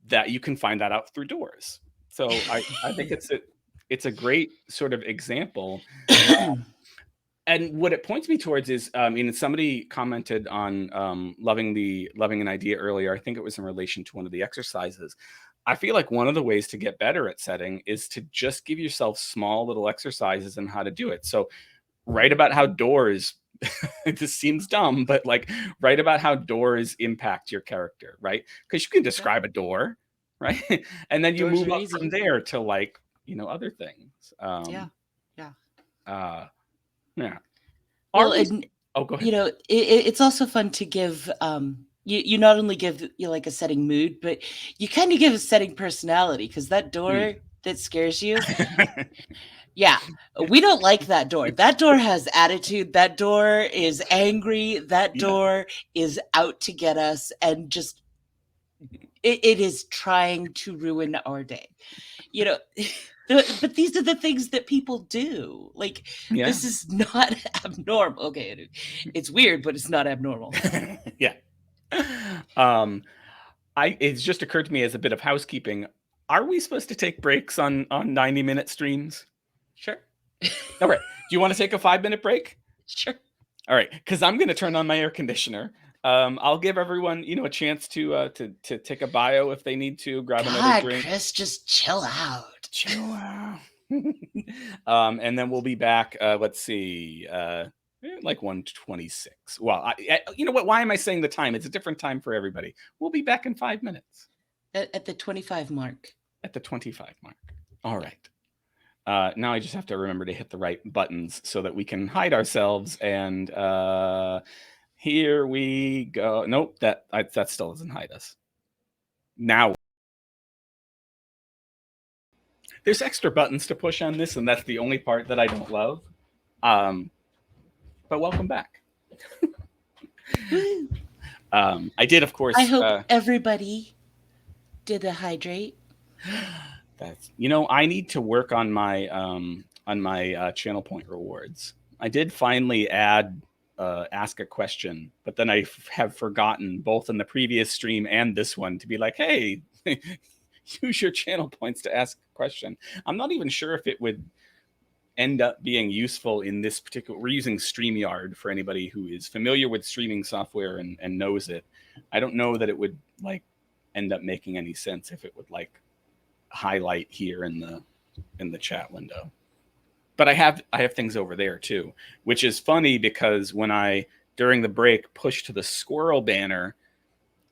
that you can find that out through doors. So I think it's a great sort of example. And what it points me towards is, somebody commented on loving an idea earlier. I think it was in relation to one of the exercises. I feel like one of the ways to get better at setting is to just give yourself small little exercises on how to do it. So write about how doors, this seems dumb, but like write about how doors impact your character, right? Because you can describe a door, right? And then you move up from there to like, other things. Yeah. Well, go ahead. It's also fun to give, you not only give like a setting mood, but you kind of give a setting personality, because that door that scares you, yeah, we don't like that door. That door has attitude. That door is angry. That door is out to get us, and just it is trying to ruin our day. But these are the things that people do. Like, this is not abnormal. Okay, it's weird, but it's not abnormal. Yeah. It's just occurred to me as a bit of housekeeping. Are we supposed to take breaks on 90-minute streams? Sure. All right. Do you want to take a 5-minute break? Sure. All right, because I'm going to turn on my air conditioner. I'll give everyone, a chance to take a bio if they need to, grab another drink. Chris, just chill out. Chill out. And then we'll be back. Let's see, like 1:26. Well, you know what? Why am I saying the time? It's a different time for everybody. We'll be back in 5 minutes. At the 25 mark. At the 25 mark. All right. Now I just have to remember to hit the right buttons so that we can hide ourselves. And here we go. Nope, that still doesn't hide us. Now there's extra buttons to push on this, and that's the only part that I don't love. But welcome back. I did, of course. I hope everybody did a hydrate. That's I need to work on my channel point rewards. I did finally add ask a question, but then I have forgotten both in the previous stream and this one to be like, hey, use your channel points to ask a question. I'm not even sure if it would end up being useful in this particular. We're using StreamYard for anybody who is familiar with streaming software and knows it. I don't know that it would like end up making any sense if it would like highlight here in the chat window. But I have things over there too, which is funny because when I during the break pushed to the squirrel banner,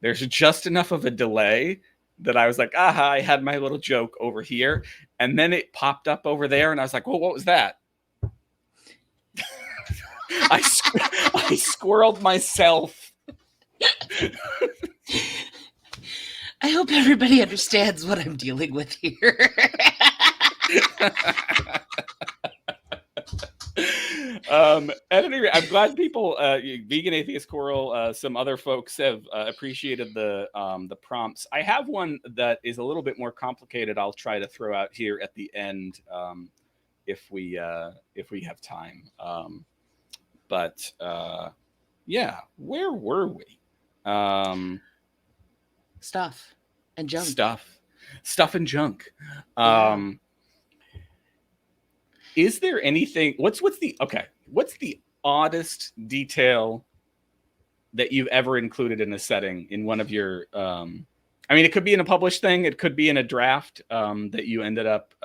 there's just enough of a delay that I was like, aha, I had my little joke over here, and then it popped up over there, and I was like, well, what was that? I squirreled myself. I hope everybody understands what I'm dealing with here. At any rate, I'm glad people, Vegan Atheist Coral, some other folks have appreciated the prompts. I have one that is a little bit more complicated. I'll try to throw out here at the end if we have time. But yeah, where were we? Stuff and junk. Stuff and junk. Yeah. Is there anything? What's the oddest detail that you've ever included in a setting in one of your? I mean, it could be in a published thing. It could be in a draft that you ended up.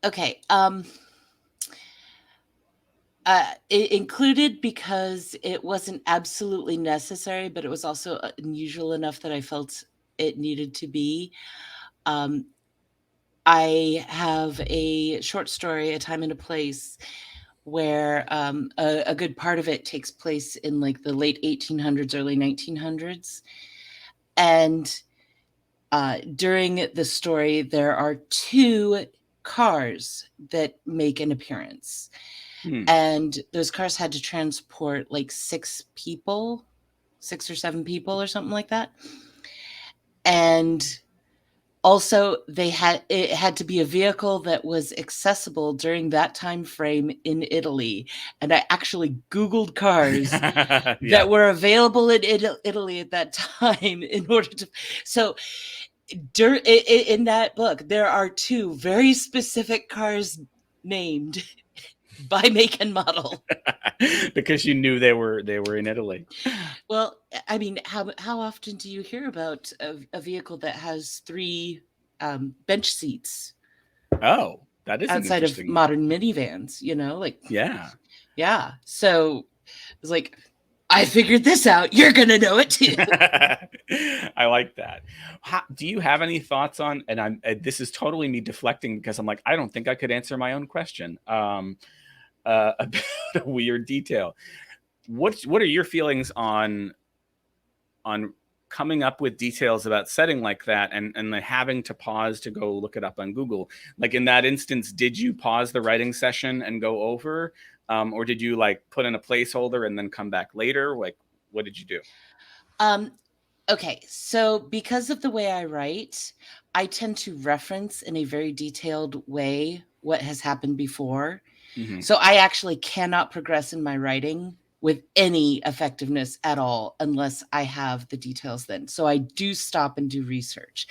Okay. It included because it wasn't absolutely necessary, but it was also unusual enough that I felt it needed to be. I have a short story, A Time and a Place, where a good part of it takes place in like the late 1800s, early 1900s. And during the story, there are two cars that make an appearance. And those cars had to transport like 6 or 7 people or something like that. And also it had to be a vehicle that was accessible during that time frame in Italy. And I actually Googled cars that were available in Italy at that time in order to. So in that book, there are 2 very specific cars named by make and model. Because you knew they were in Italy. Well, I mean, how often do you hear about a vehicle that has 3 bench seats? Oh, that is outside of modern minivans, like yeah. So it's like, I figured this out. You're gonna know it too. I like that. Do you have any thoughts on? And this is totally me deflecting because I'm like, I don't think I could answer my own question. About a weird detail. What are your feelings on coming up with details about setting like that and having to pause to go look it up on Google? Like in that instance, did you pause the writing session and go over, or did you like put in a placeholder and then come back later? Like, what did you do? Okay, so because of the way I write, I tend to reference in a very detailed way what has happened before. Mm-hmm. So I actually cannot progress in my writing with any effectiveness at all unless I have the details then. So I do stop and do research.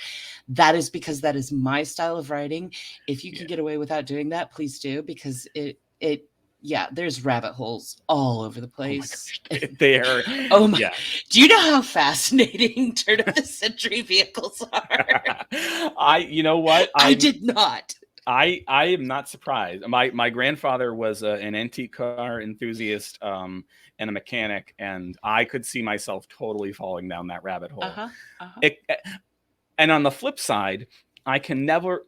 That is because that is my style of writing. If you can get away without doing that, please do, because there's rabbit holes all over the place. Oh my gosh, there. Oh my! Yeah. Do you know how fascinating turn of the century vehicles are? You know what? I did not. I am not surprised. My grandfather was an antique car enthusiast and a mechanic, and I could see myself totally falling down that rabbit hole. And on the flip side, I can never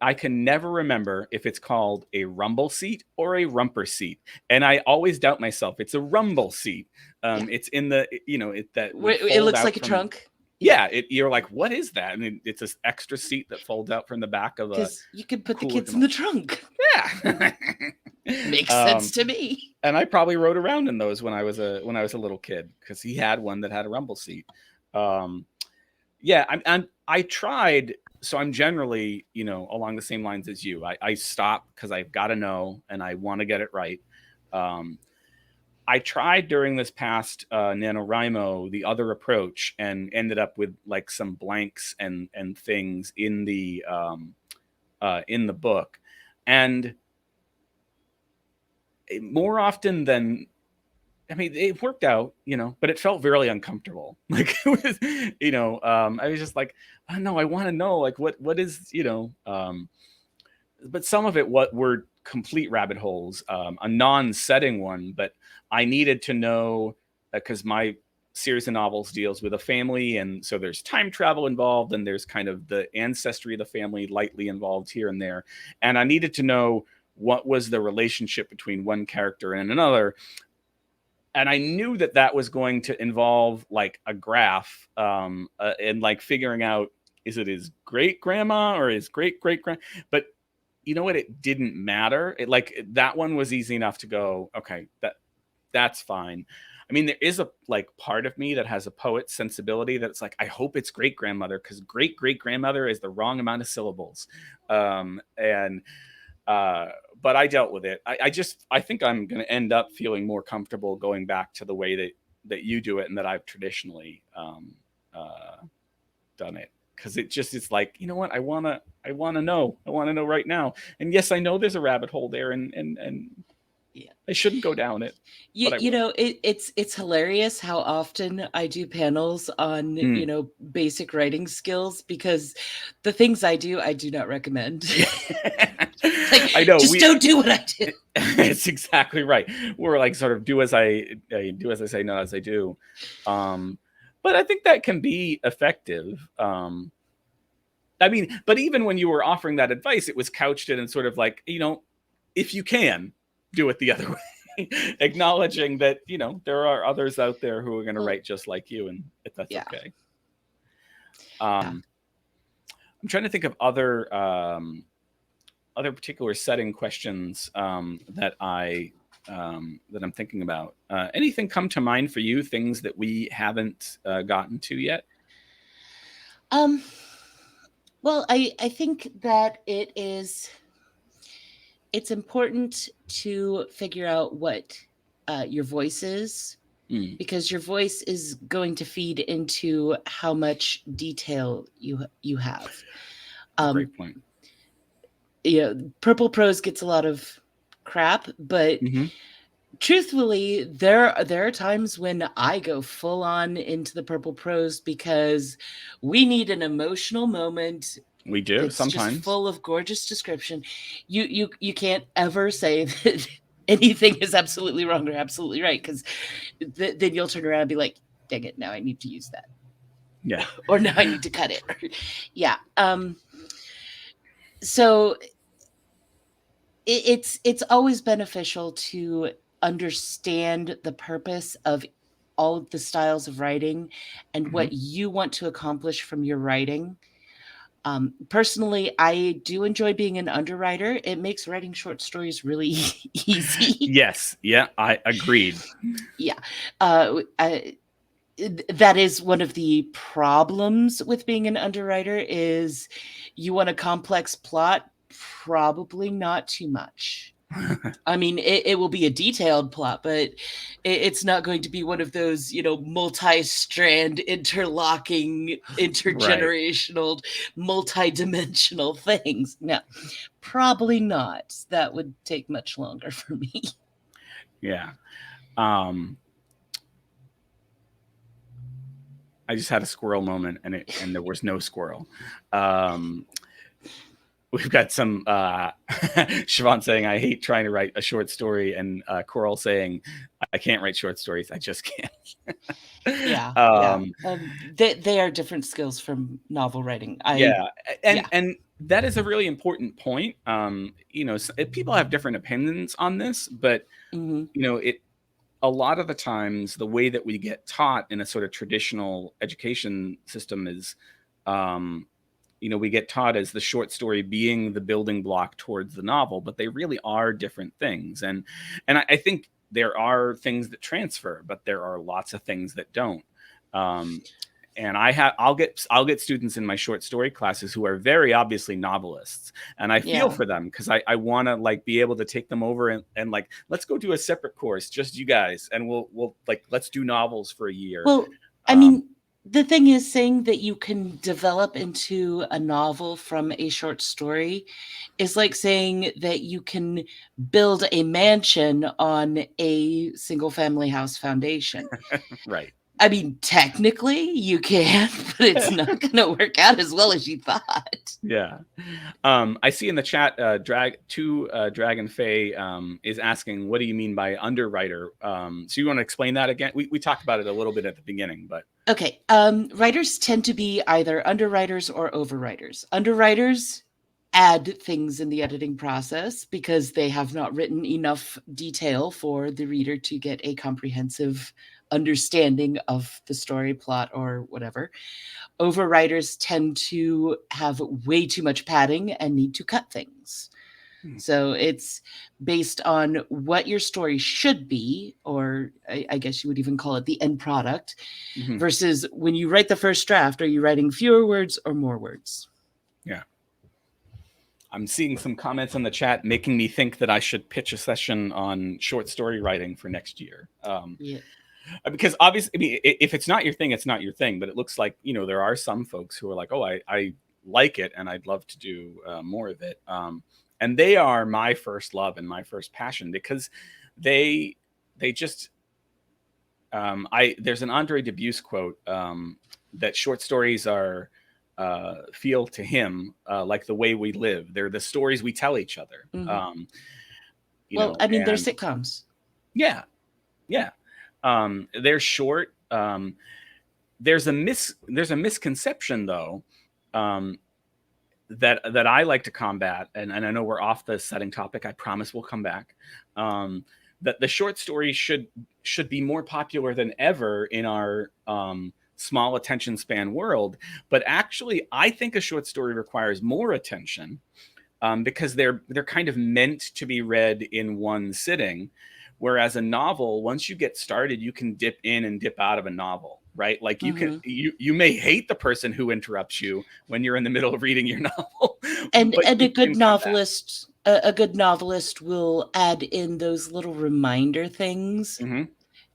remember if it's called a rumble seat or a rumper seat, and I always doubt myself. It's a rumble seat. It's in the it looks like a trunk. Yeah, you're like, what is that? I mean, it's this extra seat that folds out from the back of a. Because you can put the kids in the trunk. Yeah, makes sense to me. And I probably rode around in those when I was a little kid because he had one that had a rumble seat. I tried. So I'm generally, along the same lines as you. I stop because I've got to know and I want to get it right. I tried during this past NaNoWriMo the other approach and ended up with like some blanks and things in the book, and more often than, I mean, it worked out, but it felt very uncomfortable. Like it was, I was just like, oh, no, I want to know, like, what is, but some of it were complete rabbit holes, a non-setting one, but I needed to know because my series of novels deals with a family, and so there's time travel involved, and there's kind of the ancestry of the family lightly involved here and there, and I needed to know what was the relationship between one character and another. And I knew that was going to involve like a graph and like figuring out, is it his great grandma or his great great grand? But you know what? It didn't matter. It like that one was easy enough to go, okay, that's fine. I mean, there is a like part of me that has a poet's sensibility that's like, I hope it's great grandmother, because great great grandmother is the wrong amount of syllables. And but I dealt with it. I think I'm going to end up feeling more comfortable going back to the way that you do it and that I've traditionally done it. Because it's like, you know what, I wanna know right now. And yes, I know there's a rabbit hole there, and Yeah. I shouldn't go down it. You know, it's hilarious how often I do panels on, you know, basic writing skills, because the things I do not recommend. Like, I know, just don't do what I do. It's exactly right. We're like sort of do as I say, not as I do. But I think that can be effective. I mean, but even when you were offering that advice, it was couched in sort of like, you know, if you can do it the other way, acknowledging that, you know, there are others out there who are going to write just like you, and if that's okay. I'm trying to think of other particular setting questions that I'm thinking about. Anything come to mind for you? Things that we haven't gotten to yet? Well, I think that it's important to figure out what your voice is, because your voice is going to feed into how much detail you have. Great point. Yeah, purple prose gets a lot of crap, but truthfully, there are times when I go full on into the purple prose because we need an emotional moment. We do sometimes, just full of gorgeous description. You can't ever say that anything is absolutely wrong or absolutely right, because then you'll turn around and be like, dang it, now I need to use that. Yeah. Or now I need to cut it. Yeah. So it's always beneficial to understand the purpose of all of the styles of writing and what you want to accomplish from your writing. Personally, I do enjoy being an underwriter. It makes writing short stories really easy. Yes. Yeah, I agreed. Yeah. That is one of the problems with being an underwriter, is you want a complex plot, probably not too much. I mean, it will be a detailed plot, but it's not going to be one of those, you know, multi-strand, interlocking, intergenerational, multi-dimensional things. No, probably not. That would take much longer for me. Yeah. I just had a squirrel moment, and there was no squirrel. We've got some Siobhan saying, I hate trying to write a short story, and Coral saying, I can't write short stories. I just can't. They are different skills from novel writing. And that is a really important point. You know, people have different opinions on this, but you know, a lot of the times the way that we get taught in a sort of traditional education system is, you know, we get taught as the short story being the building block towards the novel, but they really are different things. And I think there are things that transfer, but there are lots of things that don't. And I'll get students in my short story classes who are very obviously novelists, and I feel for them, because I want to like be able to take them over and like, let's go do a separate course, just you guys, and we'll like, let's do novels for a year. Well, I mean, the thing is, saying that you can develop into a novel from a short story is like saying that you can build a mansion on a single family house foundation. Right. I mean, technically you can, but it's not going to work out as well as you thought. Yeah. I see in the chat, Dragon Faye is asking, what do you mean by underwriter? So you want to explain that again? We talked about it a little bit at the beginning, but. Okay. Writers tend to be either underwriters or overwriters. Underwriters add things in the editing process because they have not written enough detail for the reader to get a comprehensive understanding of the story, plot, or whatever. Overwriters tend to have way too much padding and need to cut things. So it's based on what your story should be, or I guess you would even call it the end product, versus when you write the first draft, are you writing fewer words or more words? Yeah. I'm seeing some comments in the chat making me think that I should pitch a session on short story writing for next year. Yeah. Because obviously, I mean, if it's not your thing, it's not your thing. But it looks like, you know, there are some folks who are like, oh, I like it and I'd love to do more of it. And they are my first love and my first passion, because they just there's an Andre Dubus quote that short stories are feel to him like the way we live. They're the stories we tell each other. You Well, know, I mean, they're and sitcoms. yeah, yeah. They're short. There's a misconception though, that I like to combat, and I know we're off the setting topic. I promise we'll come back. That the short story should be more popular than ever in our small attention span world. But actually, I think a short story requires more attention, because they're kind of meant to be read in one sitting. Whereas a novel, once you get started, you can dip in and dip out of a novel, right? Like you may hate the person who interrupts you when you're in the middle of reading your novel, and but a good novelist, a good novelist will add in those little reminder things.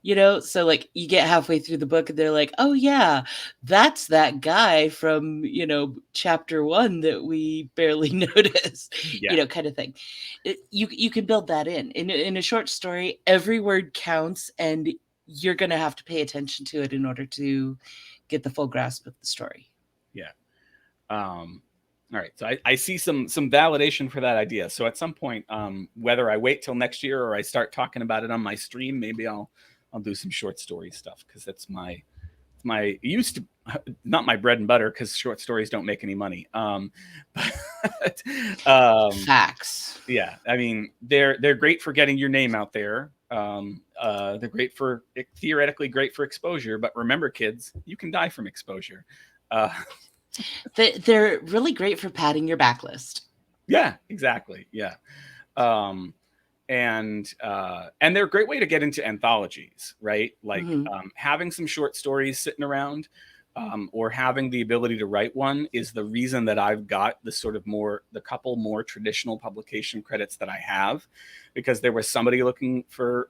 You know, so like you get halfway through the book and they're like, oh yeah, that's that guy from, you know, chapter 1 that we barely noticed, you know, kind of thing. You can build that in a short story. Every word counts, and you're going to have to pay attention to it in order to get the full grasp of the story. Yeah. All right. So I see some validation for that idea. So at some point, whether I wait till next year or I start talking about it on my stream, maybe I'll do some short story stuff, because that's my used to, not my bread and butter, because short stories don't make any money. But, facts. Yeah, I mean, they're great for getting your name out there. They're great for, theoretically great for exposure. But remember, kids, you can die from exposure. They're really great for padding your backlist. Yeah, exactly. Yeah. And they're a great way to get into anthologies, right? Like having some short stories sitting around, or having the ability to write one, is the reason that I've got the couple more traditional publication credits that I have, because there was somebody looking for,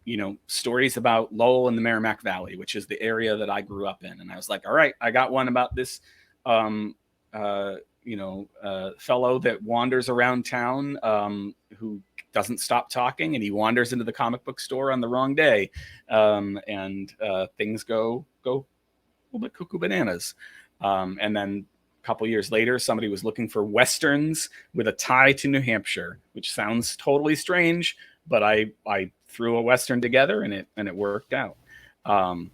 you know, stories about Lowell and the Merrimack Valley, which is the area that I grew up in. And I was like, all right, I got one about this, fellow that wanders around town, who doesn't stop talking, and he wanders into the comic book store on the wrong day, and things go a little bit cuckoo bananas. And then a couple years later, somebody was looking for westerns with a tie to New Hampshire, which sounds totally strange, but I threw a western together, and it worked out. So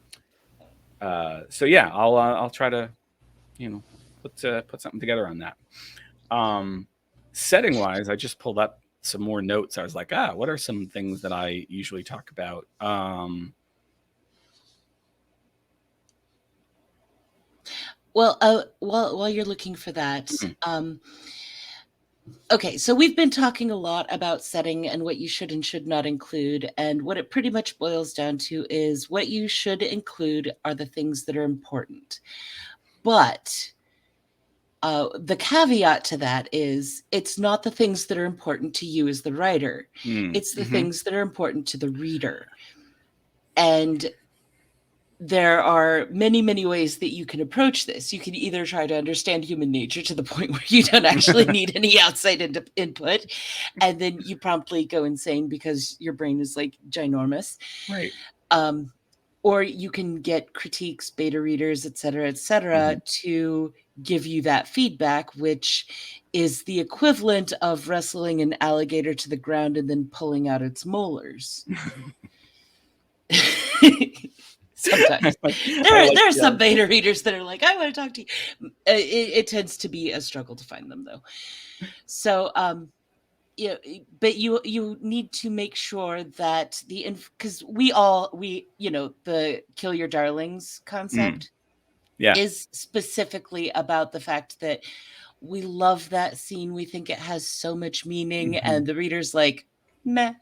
yeah, I'll try to, you know, put something together on that. Setting wise, I just pulled up some more notes. I was like, what are some things that I usually talk about? Well, while you're looking for that, okay, so we've been talking a lot about setting and what you should and should not include, and what it pretty much boils down to is what you should include are the things that are important. But the caveat to that is it's not the things that are important to you as the writer. It's the things that are important to the reader. And there are many, many ways that you can approach this. You can either try to understand human nature to the point where you don't actually need any outside input, and then you promptly go insane because your brain is like ginormous. Right. Or you can get critiques, beta readers, et cetera, to give you that feedback, which is the equivalent of wrestling an alligator to the ground and then pulling out its molars. Sometimes there are some beta readers that are like, I want to talk to you. It tends to be a struggle to find them, though. So, yeah, but you need to make sure that because we the kill your darlings concept is specifically about the fact that we love that scene. We think it has so much meaning. Mhm. And the reader's like, meh.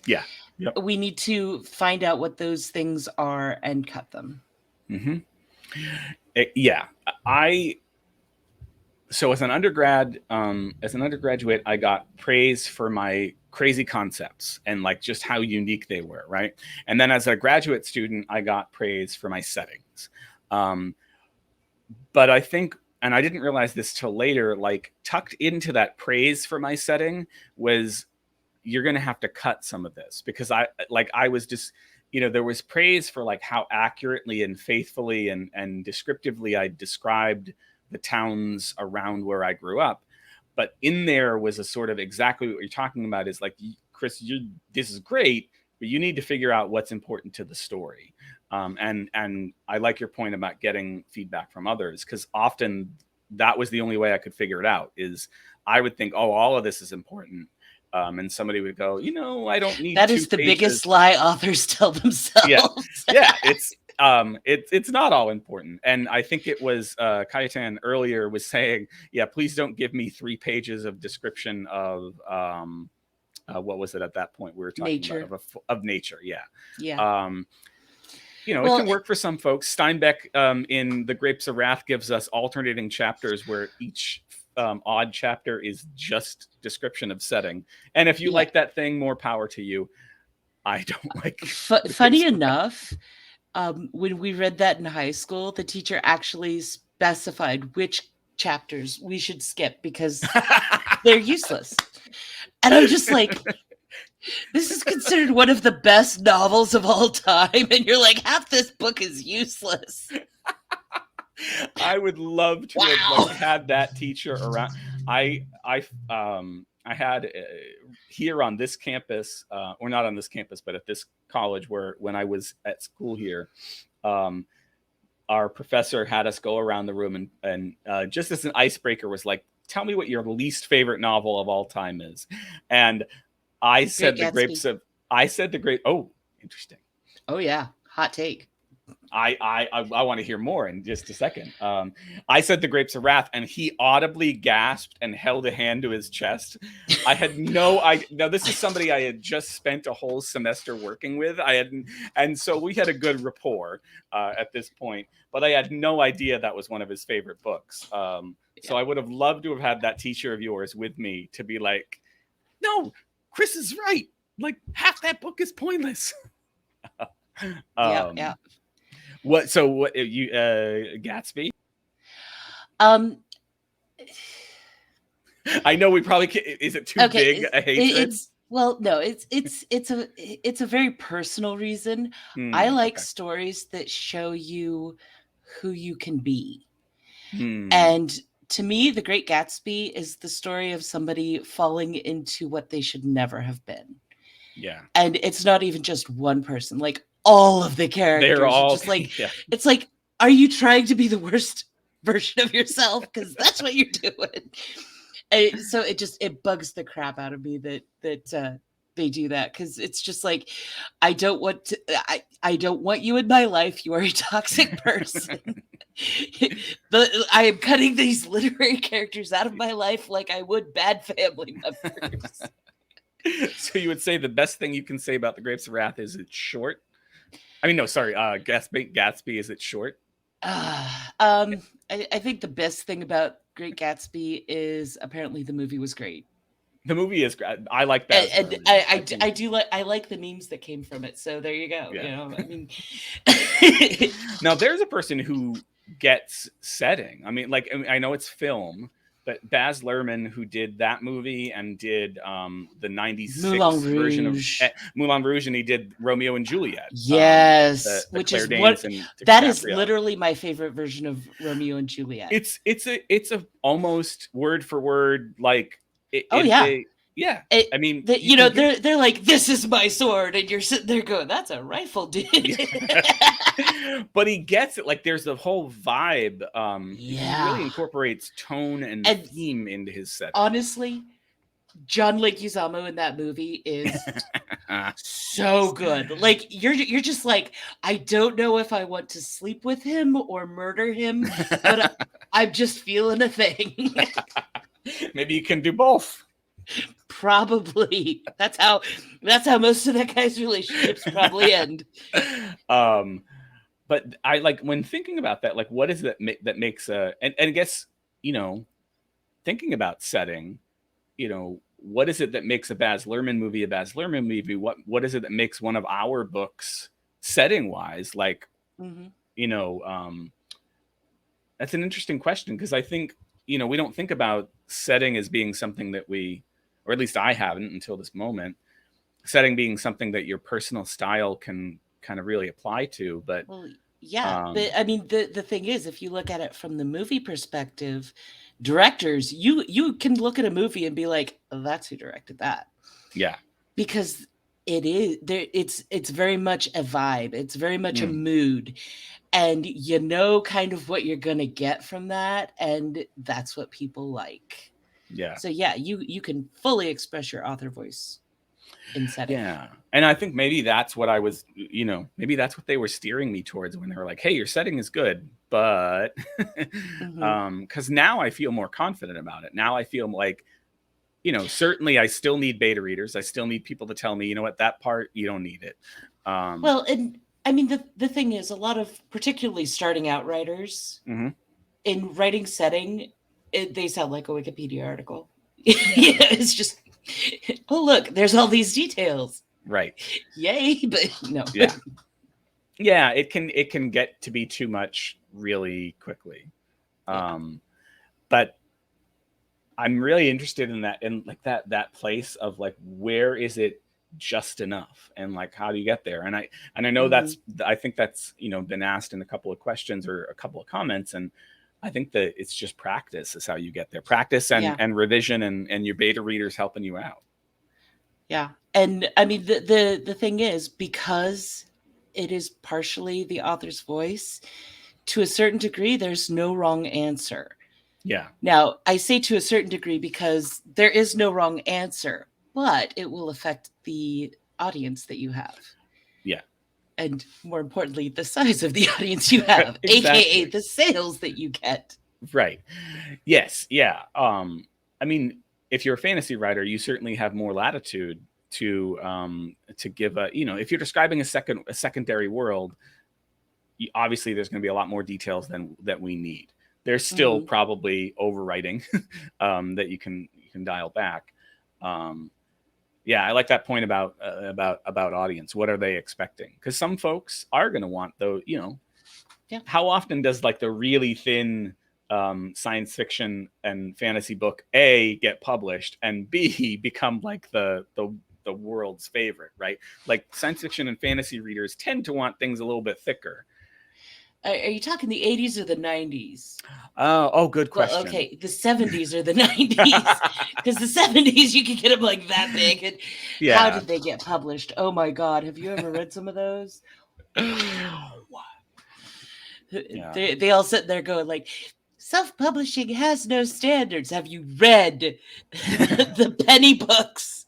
Yeah. Yep. We need to find out what those things are and cut them. Mm-hmm. Yeah. So as an undergraduate, I got praise for my crazy concepts and like just how unique they were, right? And then as a graduate student, I got praise for my settings. But I think, and I didn't realize this till later, like tucked into that praise for my setting was, you're going to have to cut some of this, because I was just, there was praise for like how accurately and faithfully and descriptively I described the towns around where I grew up. But in there was a sort of exactly what you're talking about, is like, Chris, this is great, but you need to figure out what's important to the story. And I like your point about getting feedback from others, because often that was the only way I could figure it out. Is I would think, oh, all of this is important. And somebody would go, I don't need that is the pages. biggest lie authors tell themselves. Yeah, it's not all important. And I think it was Kayetan earlier was saying, yeah, please don't give me 3 pages of description of what was it at that point we were talking nature. about of nature. Yeah. It can work for some folks. Steinbeck in The Grapes of Wrath gives us alternating chapters where each odd chapter is just description of setting. And if you like that thing, more power to you. I don't like funny enough, when we read that in high school, the teacher actually specified which chapters we should skip because they're useless. And I'm just like, this is considered one of the best novels of all time, and you're like, half this book is useless. I would love to have had that teacher around. I had here on this campus, or not on this campus, but at this college when I was at school here, our professor had us go around the room and just as an icebreaker was like, tell me what your least favorite novel of all time is. And I said The Grapes of, oh, interesting. Oh yeah. Hot take. I want to hear more in just a second. I said The Grapes of Wrath, and he audibly gasped and held a hand to his chest. I had no idea. Now, this is somebody I had just spent a whole semester working with. And so we had a good rapport at this point, but I had no idea that was one of his favorite books. So I would have loved to have had that teacher of yours with me to be like, no, Chris is right. Like, half that book is pointless. Yeah. What you Gatsby? I know we probably can't, is it too big a hatred? It's a very personal reason. I like stories that show you who you can be. And to me, The Great Gatsby is the story of somebody falling into what they should never have been. Yeah. And it's not even just one person, like all of the characters. They're all just like, it's like, are you trying to be the worst version of yourself? Because that's what you're doing. And so it bugs the crap out of me that they do that, because it's just like, I don't want you in my life. You are a toxic person. I am cutting these literary characters out of my life like I would bad family members. So you would say the best thing you can say about The Grapes of Wrath is it's short? I mean, no, sorry. Gatsby, is it short? I think the best thing about Great Gatsby is apparently the movie was great. The movie is great. I like that. And I like the memes that came from it. So there you go. Yeah. I mean, now there's a person who gets setting. I mean, like, I know it's film, but Baz Luhrmann, who did that movie and did the 96 version of Moulin Rouge, and he did Romeo and Juliet. Yes, which is that is literally my favorite version of Romeo and Juliet. It's a almost word for word, like yeah. I mean, they're like, this is my sword, and you're sitting there going, that's a rifle, dude. But he gets it. Like, there's the whole vibe. He really incorporates tone and theme into his set. Honestly, John Leguizamo in that movie is so good. Like, you're just like, I don't know if I want to sleep with him or murder him, but I'm just feeling a thing. Maybe you can do both. Probably. That's how most of that guy's relationships probably end. But I like when thinking about that, like what is that that makes and I guess, thinking about setting, what is it that makes a Baz Luhrmann movie a Baz Luhrmann movie? What is it that makes one of our books setting wise? Like, that's an interesting question, because I think, we don't think about setting as being something that or at least I haven't until this moment, setting being something that your personal style can kind of really apply to. But well, yeah, but I mean, the thing is, if you look at it from the movie perspective, directors, you can look at a movie and be like, oh, that's who directed that. Yeah, because it is there. It's very much a vibe. It's very much a mood, and kind of what you're gonna get from that, and that's what people like. Yeah. So yeah, you can fully express your author voice in setting. Yeah. And I think maybe that's what I was, maybe that's what they were steering me towards when they were like, hey, your setting is good, but because now I feel more confident about it. Now I feel like, certainly I still need beta readers. I still need people to tell me, you know what, that part, you don't need it. Well, and I mean, the thing is, a lot of particularly starting out writers in writing setting, they sound like a Wikipedia article. It's just, oh, look, there's all these details. Right. Yay, but no. Yeah. Yeah, it can get to be too much really quickly. But I'm really interested in that, in like that place of like, where is it just enough, and like, how do you get there? And I know I think that's been asked in a couple of questions or a couple of comments, and I think that it's just practice is how you get there. Practice and revision and your beta readers helping you out. Yeah. And I mean, the thing is, because it is partially the author's voice, to a certain degree, there's no wrong answer. Yeah. Now, I say to a certain degree because there is no wrong answer, but it will affect the audience that you have. Yeah. And more importantly, the size of the audience you have, exactly. AKA the sales that you get. Right. Yes. Yeah. I mean, if you're a fantasy writer, you certainly have more latitude to give if you're describing a secondary world, obviously there's going to be a lot more details that we need. There's still probably overwriting that you can dial back. Yeah, I like that point about audience. What are they expecting? Because some folks are going to want those. How often does like the really thin science fiction and fantasy book A get published and B become like the world's favorite, right? Like science fiction and fantasy readers tend to want things a little bit thicker. Are you talking the 80s or the 90s? Oh, good question. Well, okay, the 70s or the 90s, because the 70s you could get them like that big. And how did they get published? Oh my God, have you ever read some of those? They all sit there going like, self-publishing has no standards. Have you read the penny books?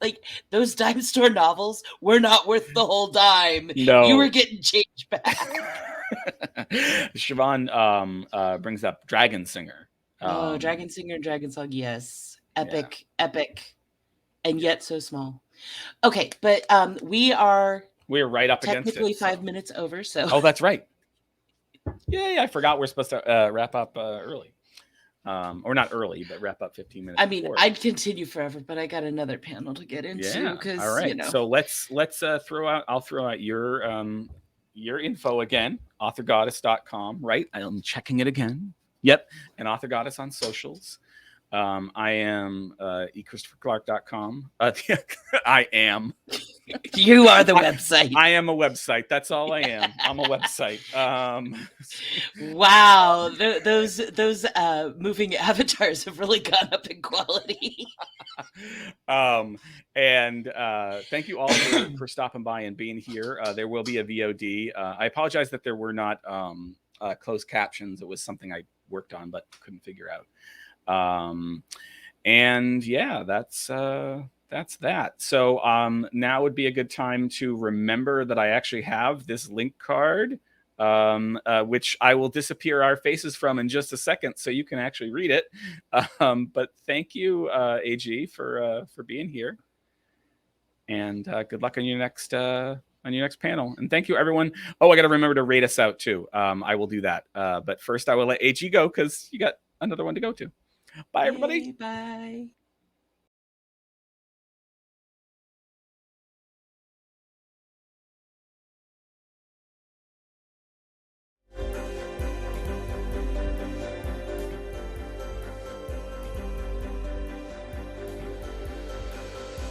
Like, those dime store novels were not worth the whole dime. No. You were getting change back. Siobhan brings up Dragon Singer. Dragon Singer and Dragon Song, yes. Epic, and yet so small. Okay, but we're right up against it. Technically 5 minutes over, so. Oh, that's right. Yeah, I forgot we're supposed to wrap up early. Or not early, but wrap up 15 minutes. I mean, before. I'd continue forever, but I got another panel to get into. Because all right. So let's throw out. I'll throw out your info again. Authorgoddess.com. Right. I'm checking it again. Yep. And Author Goddess on socials. I am echristopherclark.com. I am. You are the website. I am a website. That's all I am. I'm a website. Wow, those moving avatars have really gone up in quality. And thank you all for stopping by and being here. There will be a VOD. I apologize that there were not closed captions. It was something I worked on but couldn't figure out. And yeah, that's that. So now would be a good time to remember that I actually have this link card which I will disappear our faces from in just a second, so you can actually read it. But thank you, AG, for being here, and good luck on your next panel. And thank you, everyone. Oh, I got to remember to rate us out too. I will do that. But first, I will let AG go because you got another one to go to. Bye, everybody. Bye.